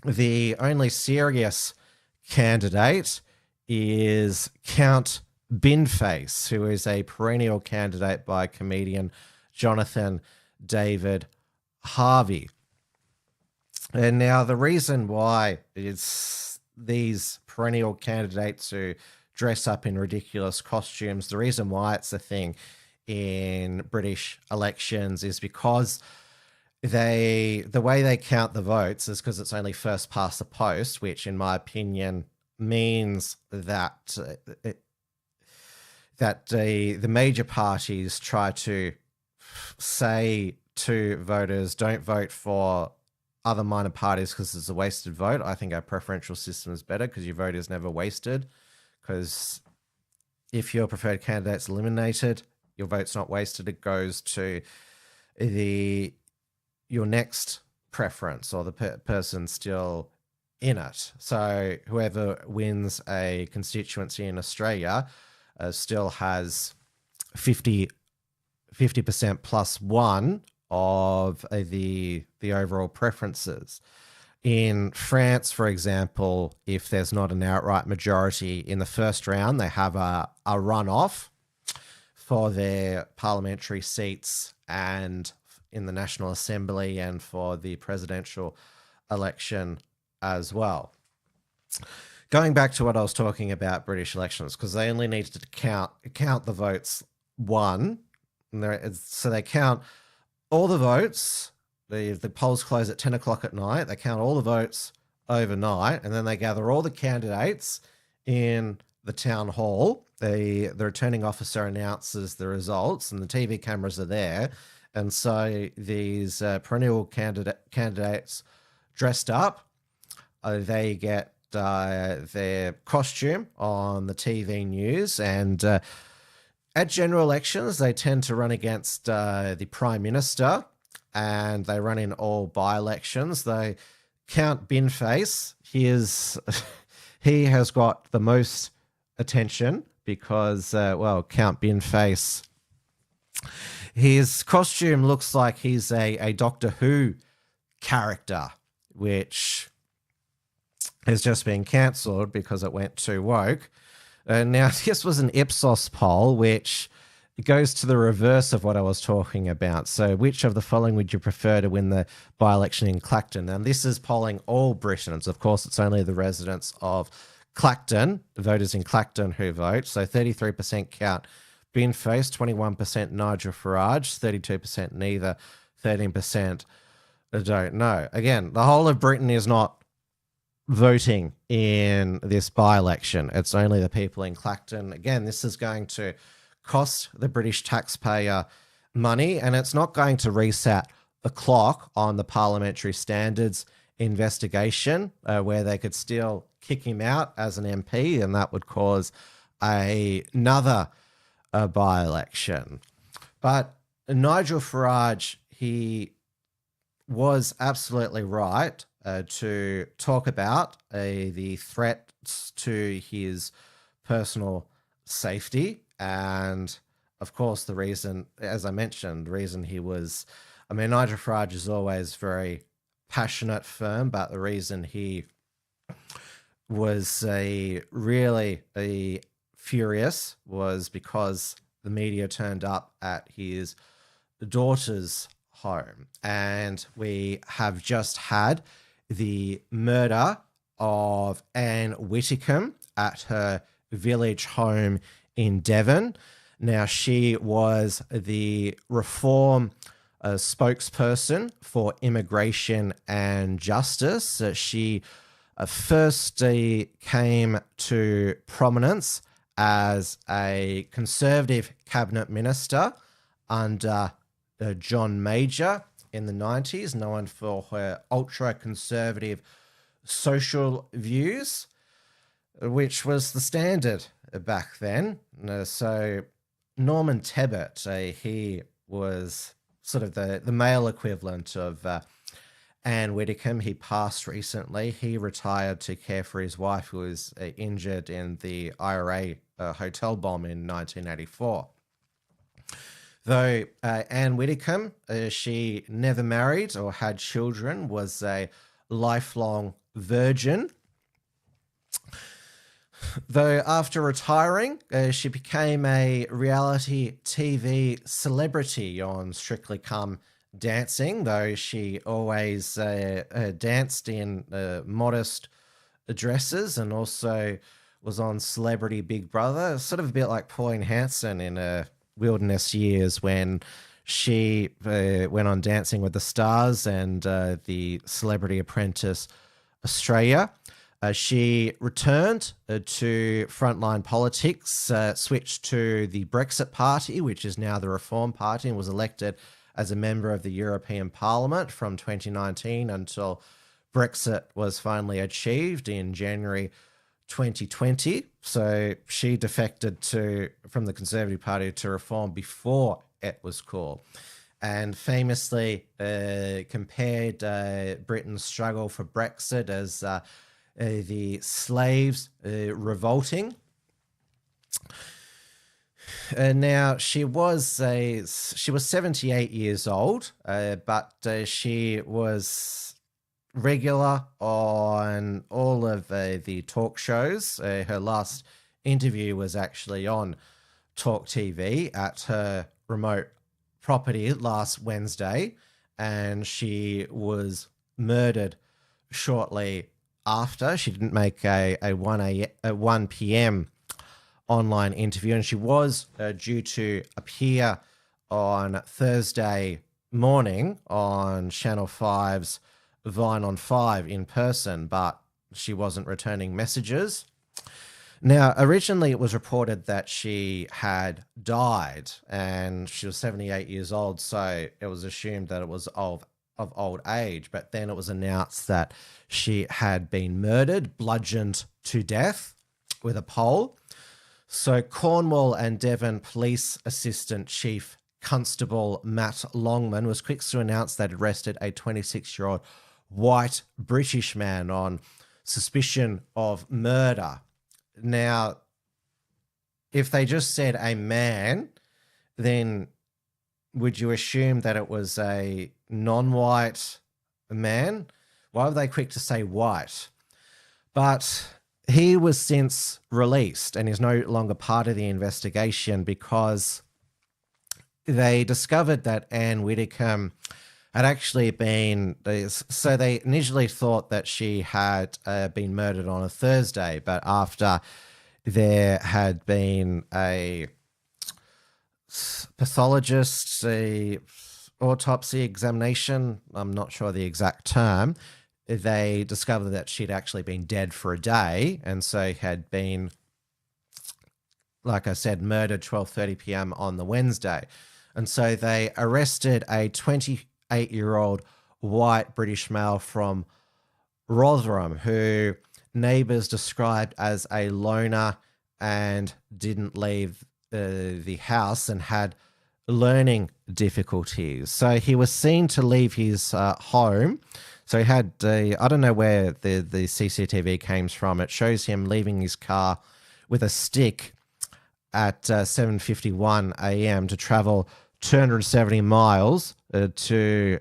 the only serious candidate is Count Binface, who is a perennial candidate by comedian Jonathan David Harvey. And now the reason why it's these perennial candidates who dress up in ridiculous costumes, the reason why it's a thing in British elections is because the way they count the votes is because it's only first past the post, which in my opinion means that the major parties try to say to voters, don't vote for other minor parties because it's a wasted vote. I think our preferential system is better because your vote is never wasted. Because if your preferred candidate's eliminated, your vote's not wasted. It goes to your next preference or the person still in it. So whoever wins a constituency in Australia still has 50% plus one of the overall preferences. In France, for example, if there's not an outright majority in the first round, they have a runoff for their parliamentary seats and in the National Assembly and for the presidential election as well. Going back to what I was talking about British elections, because they only need to count the votes one. So they count all the votes. The polls close at 10 o'clock at night. They count all the votes overnight, and then they gather all the candidates in the town hall. The returning officer announces the results, and the TV cameras are there. And so these perennial candidates dressed up, they get their costume on the TV news, and at general elections, they tend to run against the Prime Minister, and they run in all by-elections. They Count Binface. He has got the most attention because, Count Binface, his costume looks like he's a Doctor Who character, which has just been cancelled because it went too woke. Now, this was an Ipsos poll, which goes to the reverse of what I was talking about. So which of the following would you prefer to win the by-election in Clacton? And this is polling all Britons. Of course, it's only the residents of Clacton, the voters in Clacton who vote. So 33% count Binface, 21% Nigel Farage, 32% neither, 13% don't know. Again, the whole of Britain is not voting in this by-election. It's only the people in Clacton. Again, this is going to cost the British taxpayer money, and it's not going to reset the clock on the parliamentary standards investigation where they could still kick him out as an MP, and that would cause another by-election. But Nigel Farage, he was absolutely right to talk about the threats to his personal safety. And of course, the reason, as I mentioned, the reason he was, I mean, Nigel Farage is always very passionate, firm, but the reason he was really furious was because the media turned up at his daughter's home. And we have just had the murder of Anne Whitcomb at her village home in Devon. Now, she was the Reform spokesperson for immigration and justice. She first came to prominence as a Conservative cabinet minister under John Major in the 90s, known for her ultra-conservative social views, which was the standard back then. So Norman Tebbit, he was sort of the male equivalent of Anne Whitcomb. He passed recently. He retired to care for his wife, who was injured in the IRA hotel bomb in 1984. Though Anne Whitcomb, she never married or had children, was a lifelong virgin. Though after retiring, she became a reality TV celebrity on Strictly Come Dancing, though she always danced in modest dresses, and also was on Celebrity Big Brother, sort of a bit like Pauline Hanson in Wilderness Years, when she went on Dancing with the Stars and the Celebrity Apprentice Australia. She returned to frontline politics, switched to the Brexit Party, which is now the Reform Party, and was elected as a member of the European Parliament from 2019 until Brexit was finally achieved in January 2020. So she defected from the Conservative Party to Reform before it was cool, and famously compared Britain's struggle for Brexit as the slaves revolting. Now, she was 78 years old, but she was regular on all of the talk shows. Her last interview was actually on Talk TV at her remote property last Wednesday, and she was murdered shortly after. She didn't make a 1 p.m. online interview, and she was due to appear on Thursday morning on Channel 5's Vine on 5 in person, but she wasn't returning messages. Now, originally it was reported that she had died, and she was 78 years old, so it was assumed that it was of old age, but then it was announced that she had been murdered, bludgeoned to death with a pole. So Cornwall and Devon Police Assistant Chief Constable Matt Longman was quick to announce that it arrested a 26-year-old white British man on suspicion of murder. Now, if they just said a man, then would you assume that it was a non-white man? Why were they quick to say white? But he was since released and is no longer part of the investigation because they discovered that Anne Whitcomb had actually been, so they initially thought that she had been murdered on a Thursday, but after there had been a pathologist, a autopsy examination, I'm not sure the exact term, they discovered that she'd actually been dead for a day, and so had been, like I said, murdered 12:30 p.m. on the Wednesday. And so they arrested a 28-year-old white British male from Rotherham who neighbours described as a loner and didn't leave the house and had learning difficulties. So he was seen to leave his home. So he had, I don't know where the CCTV came from. It shows him leaving his car with a stick at 7:51 a.m. to travel 270 miles to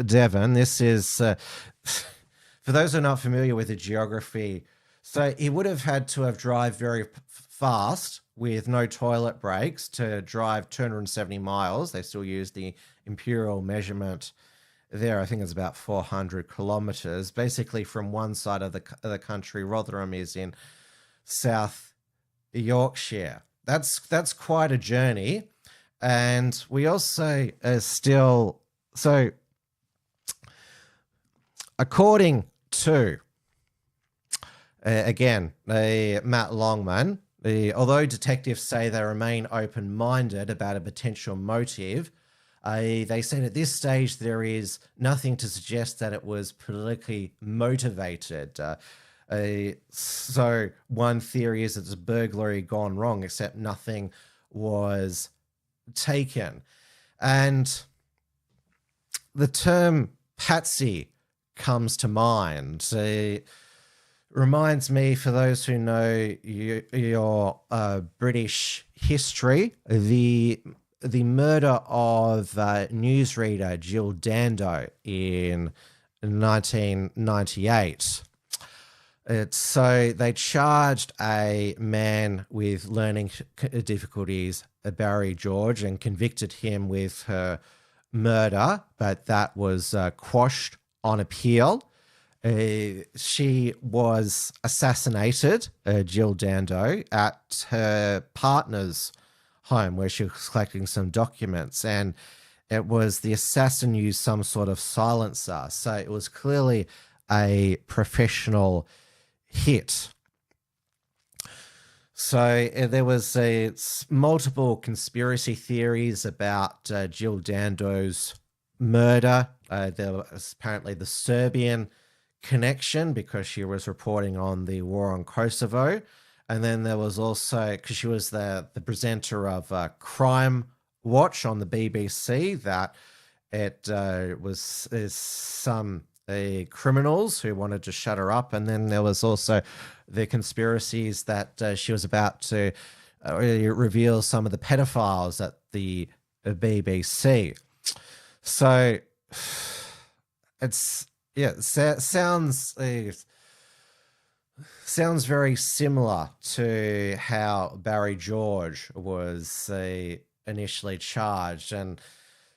Devon. This is, for those who are not familiar with the geography, so he would have had to have drive very fast with no toilet breaks to drive 270 miles. They still use the imperial measurement there. I think it's about 400 kilometers, basically from one side of the country. Rotherham is in South Yorkshire. That's quite a journey. And we also still, so according to, again, Matt Longman, although detectives say they remain open-minded about a potential motive, they said at this stage there is nothing to suggest that it was politically motivated. So one theory is it's a burglary gone wrong, except nothing was taken. And the term patsy comes to mind. Reminds me, for those who know your British history, the murder of newsreader Jill Dando in 1998. So they charged a man with learning difficulties, Barry George, and convicted him with her murder, but that was quashed on appeal. She was assassinated, Jill Dando, at her partner's home where she was collecting some documents, and it was the assassin used some sort of silencer. So it was clearly a professional hit. So there was multiple conspiracy theories about Jill Dando's murder. There was apparently the Serbian connection because she was reporting on the war on Kosovo. And then there was also, because she was the presenter of Crime Watch on the BBC, that it was some criminals who wanted to shut her up. And then there was also the conspiracies that she was about to reveal some of the pedophiles at the BBC. So it's, yeah, sounds very similar to how Barry George was initially charged. And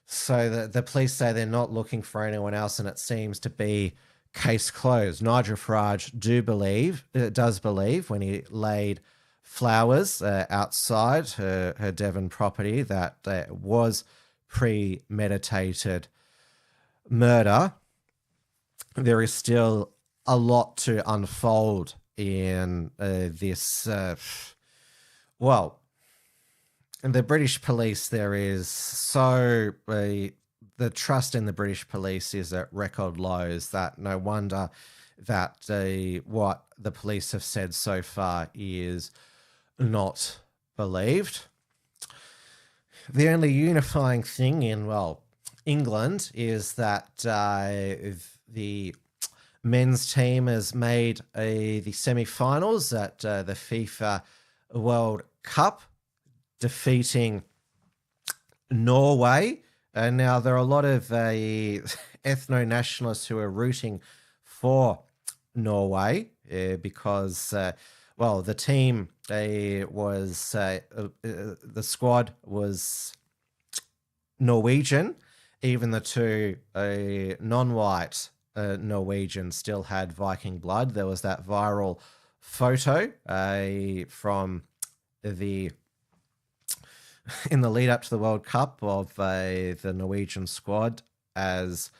so the police say they're not looking for anyone else, and it seems to be case closed. Nigel Farage does believe when he laid flowers outside her Devon property that it was premeditated murder. There is still a lot to unfold in this. Well, in the British police, there is the trust in the British police is at record lows. That no wonder that what the police have said so far is not believed. The only unifying thing in, well, England is that the men's team has made the semi-finals at the FIFA World Cup, defeating Norway. And now there are a lot of ethno-nationalists who are rooting for Norway because, well, the team was, the squad was Norwegian. Even the two non-white Norwegians still had Viking blood. There was that viral photo from in the lead up to the World Cup of the Norwegian squad as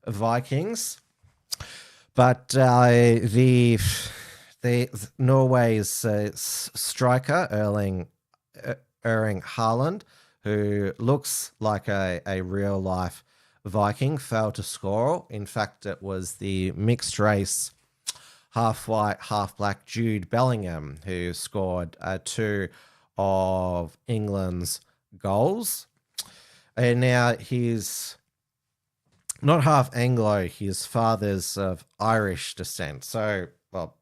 Vikings. But the Norway's striker Erling Haaland, who looks like a real life Viking, failed to score. In fact, it was the mixed race half white, half black Jude Bellingham who scored two of England's goals. And now he's not half Anglo. His father's of Irish descent. So, well,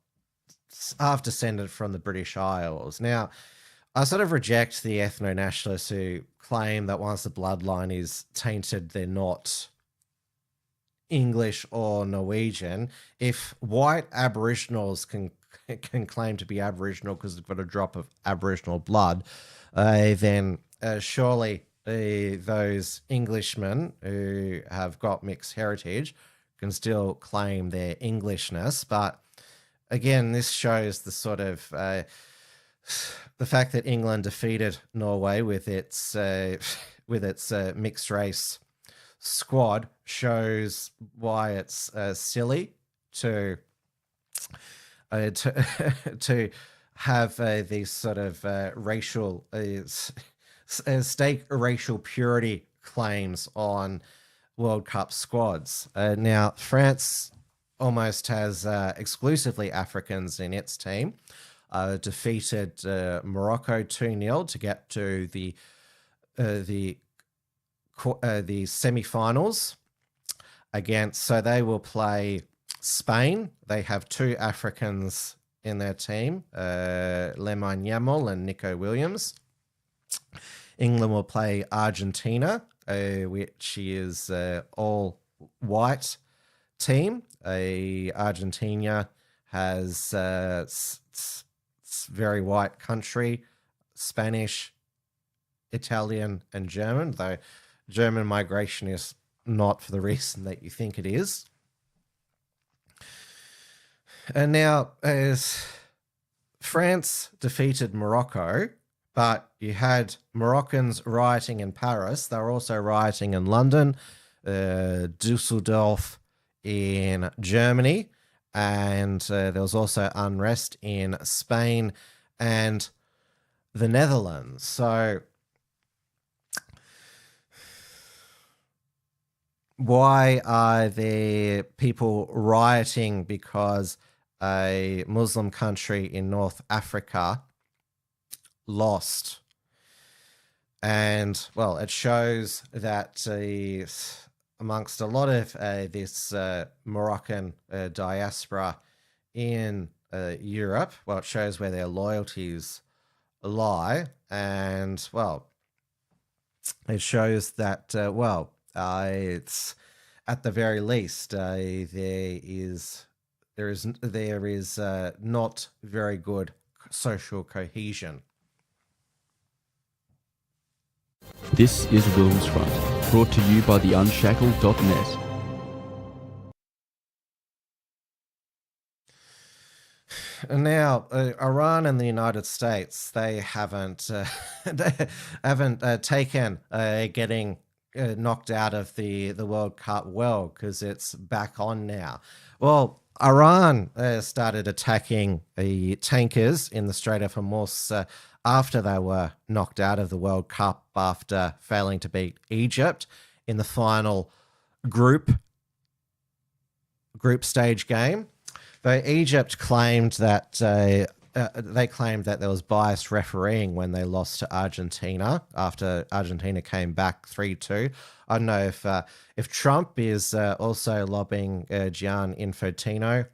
half descendant from the British Isles. Now, I sort of reject the ethno-nationalists who claim that once the bloodline is tainted, they're not English or Norwegian. If white Aboriginals can claim to be Aboriginal because they've got a drop of Aboriginal blood, then surely those Englishmen who have got mixed heritage can still claim their Englishness. But again, this shows the sort of the fact that England defeated Norway with its mixed race squad shows why it's silly to have these sort of racial stake racial purity claims on World Cup squads. Now, France almost has exclusively Africans in its team. Defeated Morocco 2-0 to get to the semi-finals so they will play Spain. They have 2 Africans in their team, Lemon Yamal and Nico Williams. England will play Argentina, which is all white team. Argentina has very white country, Spanish, Italian, and German, though German migration is not for the reason that you think it is. And now, as France defeated Morocco, but you had Moroccans rioting in Paris. They were also rioting in London, Dusseldorf in Germany, and there was also unrest in Spain and the Netherlands. So why are there people rioting because a Muslim country in North Africa lost? And, well, it shows that amongst a lot of this Moroccan diaspora in Europe, well, it shows where their loyalties lie. And, well, it shows that, it's at the very least, there is not very good social cohesion. This is WilmsFront, brought to you by the Unshackled.net. Now, Iran and the United States, they haven't taken getting knocked out of the World Cup well, because it's back on now. Well, Iran started attacking the tankers in the Strait of Hormuz after they were knocked out of the World Cup after failing to beat Egypt in the final group stage game. Though Egypt claimed that there was biased refereeing when they lost to Argentina after Argentina came back 3-2. I don't know if Trump is also lobbying Gian Infantino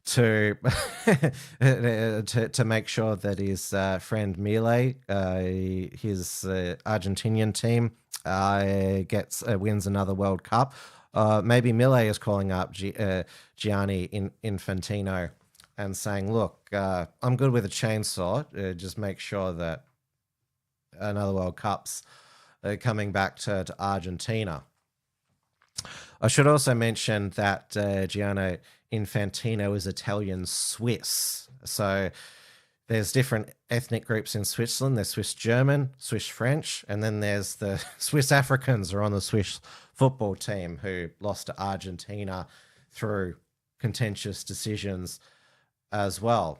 to make sure that his friend Milei, his Argentinian team, wins another World Cup. Maybe Milei is calling up Gianni Infantino and saying, look, I'm good with a chainsaw. Just make sure that another World Cup's coming back to Argentina. I should also mention that Gianni Infantino is Italian-Swiss. So there's different ethnic groups in Switzerland. There's Swiss-German, Swiss-French, and then there's the Swiss Africans who are on the Swiss football team who lost to Argentina through contentious decisions as well.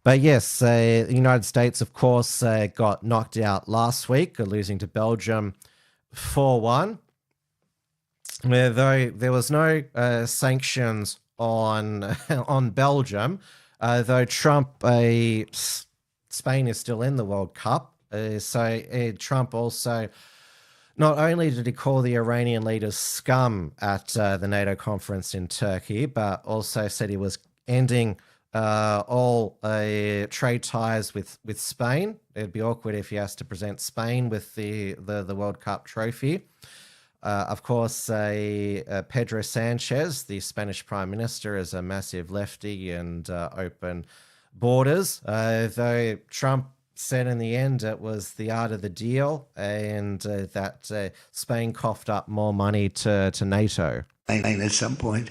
But yes, the United States, of course, got knocked out last week, losing to Belgium 4-1. Though there was no sanctions on Belgium, though Spain is still in the World Cup, Trump also, not only did he call the Iranian leaders scum at the NATO conference in Turkey, but also said he was ending all trade ties with Spain. It'd be awkward if he has to present Spain with the World Cup trophy. Of course, Pedro Sanchez, the Spanish Prime Minister, is a massive lefty and open borders, though Trump said in the end it was the art of the deal, and that Spain coughed up more money to NATO. At some point,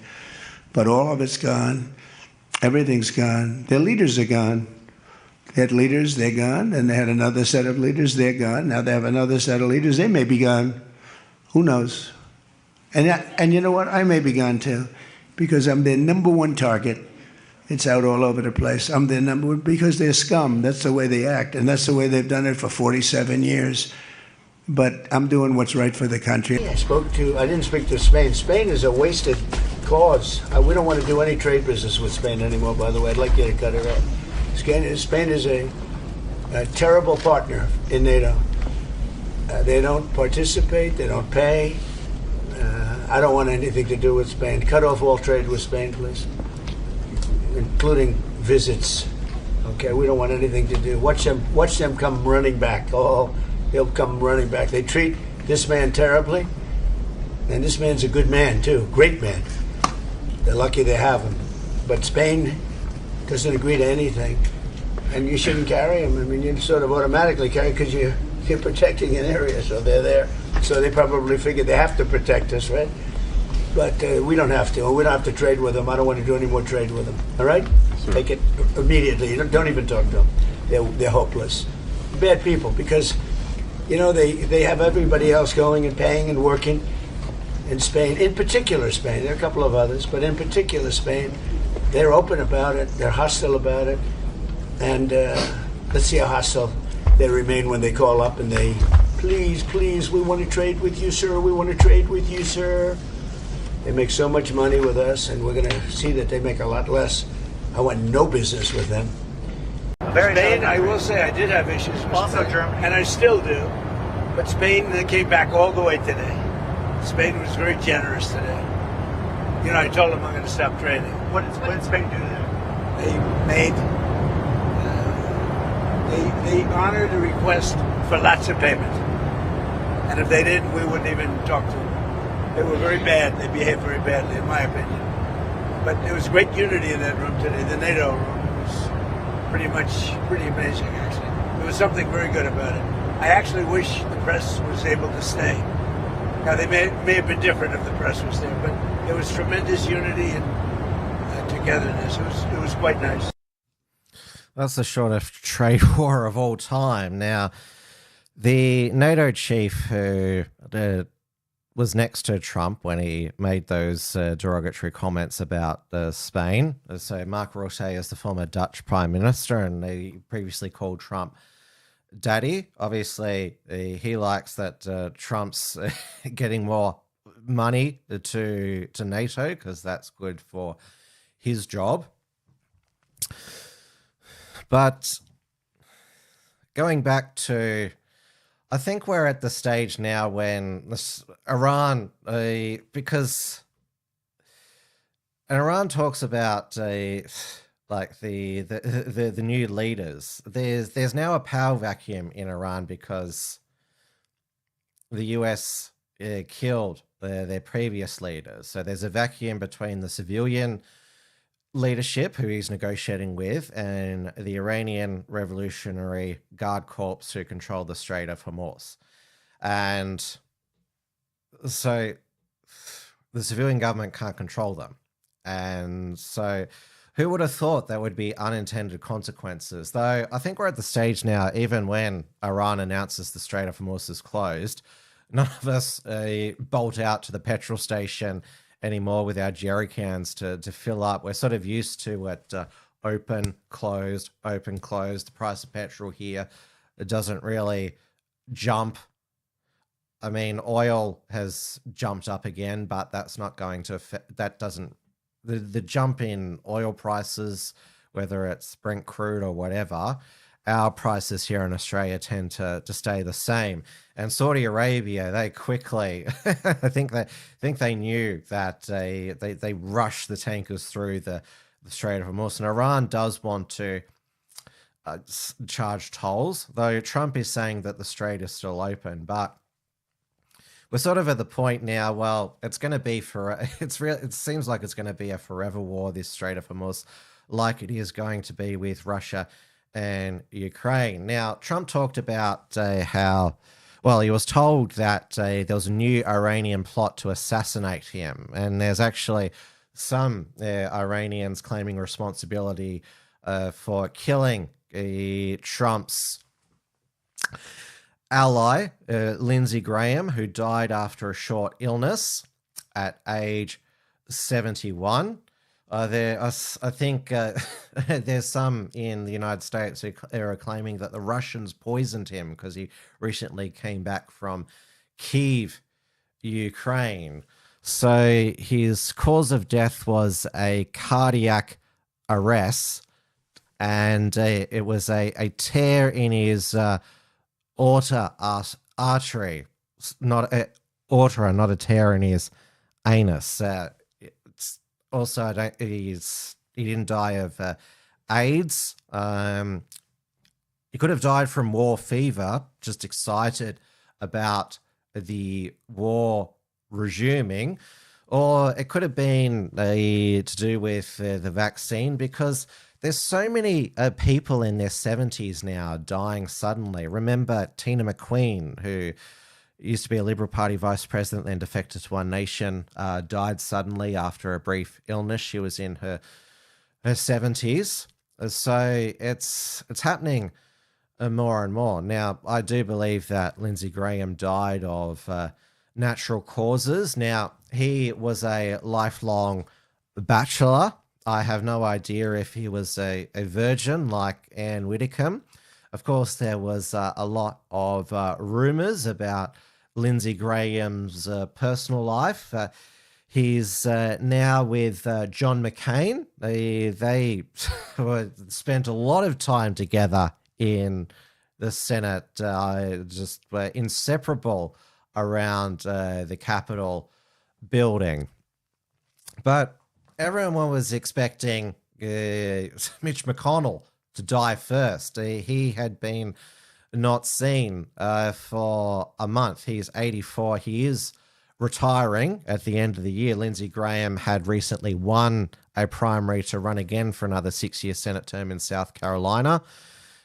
but all of it's gone. Everything's gone. Their leaders are gone. They had leaders, they're gone, and they had another set of leaders, they're gone. Now they have another set of leaders, they may be gone. Who knows? And you know what? I may be gone too, because I'm their number one target. It's out all over the place. I'm their number one because they're scum. That's the way they act, and that's the way they've done it for 47 years. But I'm doing what's right for the country. I didn't speak to Spain. Spain is a wasted cause. We don't want to do any trade business with Spain anymore, by the way. I'd like you to cut it off. Spain is a terrible partner in NATO. They don't participate, they don't pay. I don't want anything to do with Spain. Cut off all trade with Spain, please, including visits. Okay, we don't want anything to do. Watch them come running back. Oh, they'll come running back. They treat this man terribly, and this man's a good man too, great man. They're lucky they have him. But Spain doesn't agree to anything, and you shouldn't carry him. I mean, you sort of automatically carry because you're protecting an area, so they're there. So they probably figure they have to protect us, right? But we don't have to. We don't have to trade with them. I don't want to do any more trade with them. All right? Sure. Take it immediately. Don't even talk to them. They're hopeless. Bad people, because, you know, they have everybody else going and paying and working in Spain. In particular, Spain. There are a couple of others, but in particular, Spain. They're open about it. They're hostile about it. And let's see how hostile they remain when they call up and they, please, we want to trade with you, sir. We want to trade with you, sir. They make so much money with us, and we're going to see that they make a lot less. I want no business with them. Spain, I will say, I did have issues with also Spain, Germany, and I still do. But Spain, they came back all the way today. Spain was very generous today. You know, I told them I'm going to stop trading. What did Spain do there? They made. They honored a request for lots of payment. And if they didn't, we wouldn't even talk to them. They were very bad. They behaved very badly, in my opinion. But there was great unity in that room today. The NATO room was pretty amazing, actually. There was something very good about it. I actually wish the press was able to stay. Now, they may have been different if the press was there, but there was tremendous unity and togetherness. It was quite nice. That's the shortest trade war of all time. Now, the NATO chief who was next to Trump when he made those derogatory comments about Spain. So Mark Rutte is the former Dutch Prime Minister, and he previously called Trump daddy. Obviously, he likes that Trump's getting more money to NATO because that's good for his job. But going back to, I think we're at the stage now when Iran, because Iran talks about like the new leaders. There's now a power vacuum in Iran because the US killed their previous leaders. So there's a vacuum between the civilian leadership who he's negotiating with and the Iranian Revolutionary Guard Corps who control the Strait of Hormuz. And so the civilian government can't control them. And so who would have thought there would be unintended consequences? Though I think we're at the stage now, even when Iran announces the Strait of Hormuz is closed, none of us bolt out to the petrol station anymore with our jerry cans to fill up. We're sort of used to it open, closed, open, closed. The price of petrol here, it doesn't really jump. I mean, oil has jumped up again, but that's not going to affect, that doesn't, the jump in oil prices, whether it's Brent crude or whatever, our prices here in Australia tend to stay the same. And Saudi Arabia, they quickly, I think they knew that they rushed the tankers through the Strait of Hormuz. And Iran does want to charge tolls, though Trump is saying that the strait is still open. But we're sort of at the point now, well, it's going to be it seems like it's going to be a forever war, this Strait of Hormuz, like it is going to be with Russia and Ukraine. Now, Trump talked about how, well, he was told that there was a new Iranian plot to assassinate him. And there's actually some Iranians claiming responsibility for killing Trump's ally, Lindsey Graham, who died after a short illness at age 71. I think there's some in the United States who are claiming that the Russians poisoned him because he recently came back from Kyiv, Ukraine. So his cause of death was a cardiac arrest, and it was a tear in his artery, not a tear in his anus. Also, he didn't die of AIDS. He could have died from war fever, just excited about the war resuming, or it could have been to do with the vaccine, because there's so many people in their 70s now dying suddenly. Remember Tina McQueen, who used to be a Liberal Party vice president, then defected to One Nation, died suddenly after a brief illness. She was in her 70s. So it's happening more and more. Now, I do believe that Lindsey Graham died of natural causes. Now, he was a lifelong bachelor. I have no idea if he was a virgin like Anne Widdecombe. Of course, there was a lot of rumours about Lindsey Graham's personal life. He's now with John McCain. They spent a lot of time together in the Senate, just were inseparable around the Capitol building. But everyone was expecting Mitch McConnell to die first. He had been not seen for a month. He's 84. He is retiring at the end of the year. Lindsey Graham had recently won a primary to run again for another 6-year Senate term in South Carolina.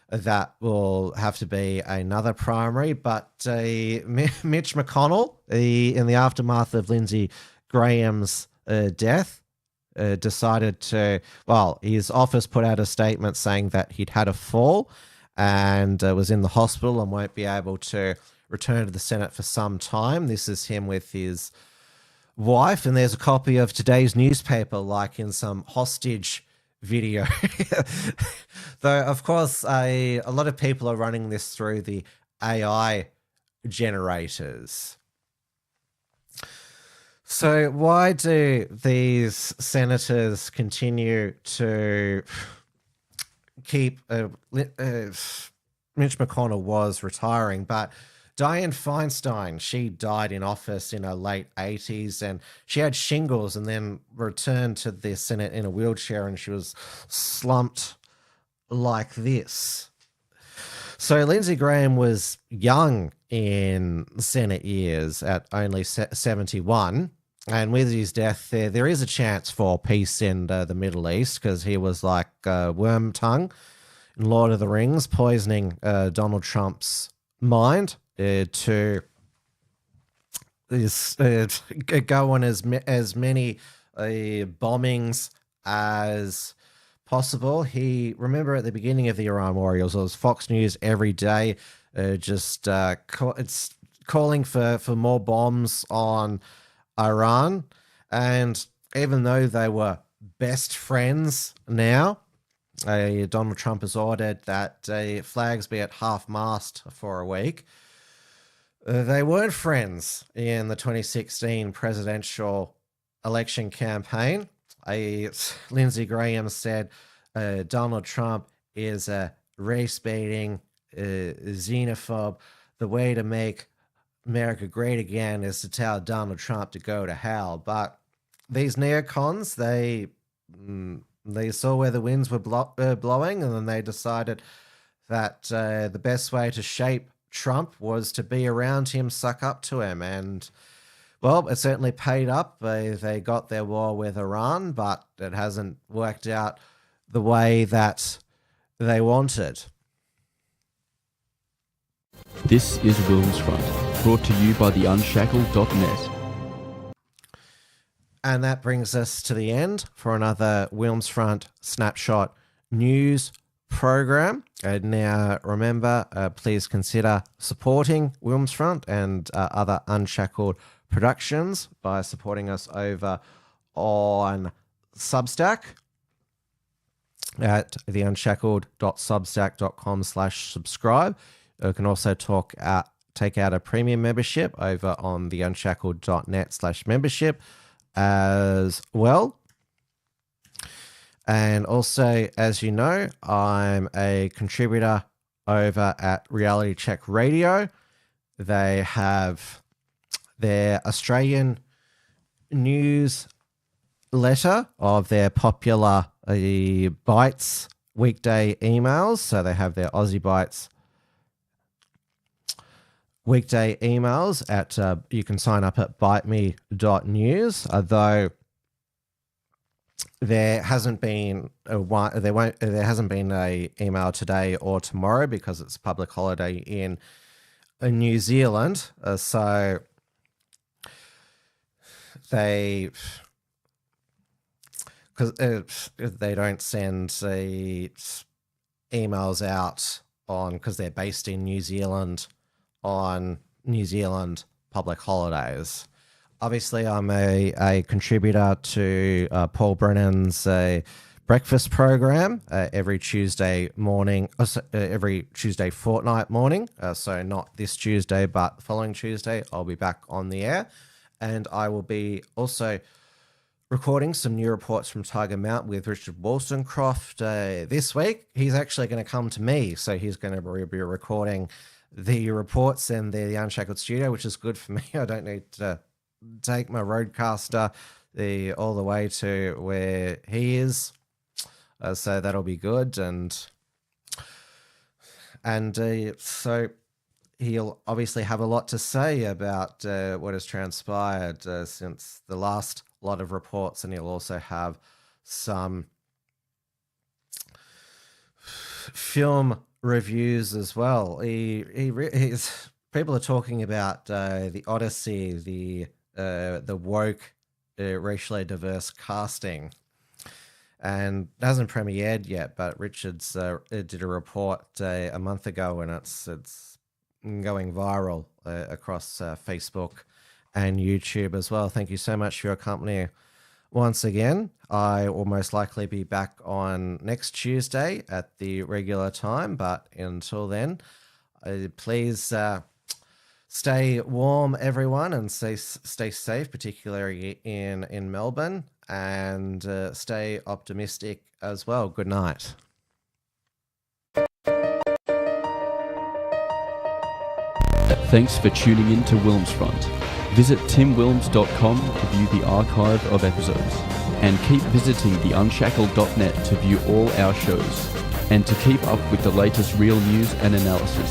That will have to be another primary. But Mitch McConnell, in the aftermath of Lindsey Graham's death, decided to, well, his office put out a statement saying that he'd had a fall and was in the hospital and won't be able to return to the Senate for some time. This is him with his wife, and there's a copy of today's newspaper, like in some hostage video. Though, of course, a lot of people are running this through the AI generators. So why do these senators continue to keep Mitch McConnell was retiring, but Dianne Feinstein, she died in office in her late 80s, and she had shingles and then returned to the Senate in a wheelchair, and she was slumped like this. So Lindsey Graham was young in Senate years at only 71. And with his death, there is a chance for peace in the Middle East, because he was like Worm Tongue in Lord of the Rings, poisoning Donald Trump's mind to go on as many bombings as possible. Remember at the beginning of the Iran war, it was Fox News every day, it's calling for more bombs on Iran. And even though they were best friends now, Donald Trump has ordered that flags be at half-mast for a week. They weren't friends in the 2016 presidential election campaign. Lindsey Graham said Donald Trump is a race baiting, xenophobe. The way to make America great again is to tell Donald Trump to go to hell. But these neocons, they saw where the winds were blowing, and then they decided that the best way to shape Trump was to be around him, suck up to him. And, well, it certainly paid up. They got their war with Iran, but it hasn't worked out the way that they wanted. This is WilmsFront, brought to you by the Unshackled.net. And that brings us to the end for another WilmsFront Snapshot news program. And now, remember, please consider supporting WilmsFront and other Unshackled productions by supporting us over on Substack at theunshackled.substack.com/subscribe. You can also take out a premium membership over on theunshackled.net/membership as well. And also, as you know, I'm a contributor over at Reality Check Radio. They have their Australian newsletter of their popular Bites weekday emails. So they have their Aussie Bites weekday emails at you can sign up at biteme.news, although there hasn't been there hasn't been a email today or tomorrow because it's a public holiday in New Zealand. So they don't send emails out on, because they're based in New Zealand, on New Zealand public holidays. Obviously, I'm a contributor to Paul Brennan's breakfast program every Tuesday morning, every Tuesday fortnight morning. So not this Tuesday, but the following Tuesday, I'll be back on the air. And I will be also recording some new reports from Tiger Mount with Richard Wollstonecroft this week. He's actually going to come to me, so he's going to be recording the reports in the Unshackled studio, which is good for me. I don't need to take my roadcaster all the way to where he is, so that'll be good. And so he'll obviously have a lot to say about what has transpired since the last lot of reports, and he'll also have some film reviews as well. He's people are talking about the Odyssey, the woke, racially diverse casting, and it hasn't premiered yet. But Richards did a report a month ago, and it's going viral across Facebook and YouTube as well. Thank you so much for your company once again. I will most likely be back on next Tuesday at the regular time, but until then, please stay warm, everyone, and stay safe, particularly in Melbourne, and stay optimistic as well. Good night. Thanks for tuning in to WilmsFront. Visit timwilms.com to view the archive of episodes, and keep visiting theunshackled.net to view all our shows, and to keep up with the latest real news and analysis.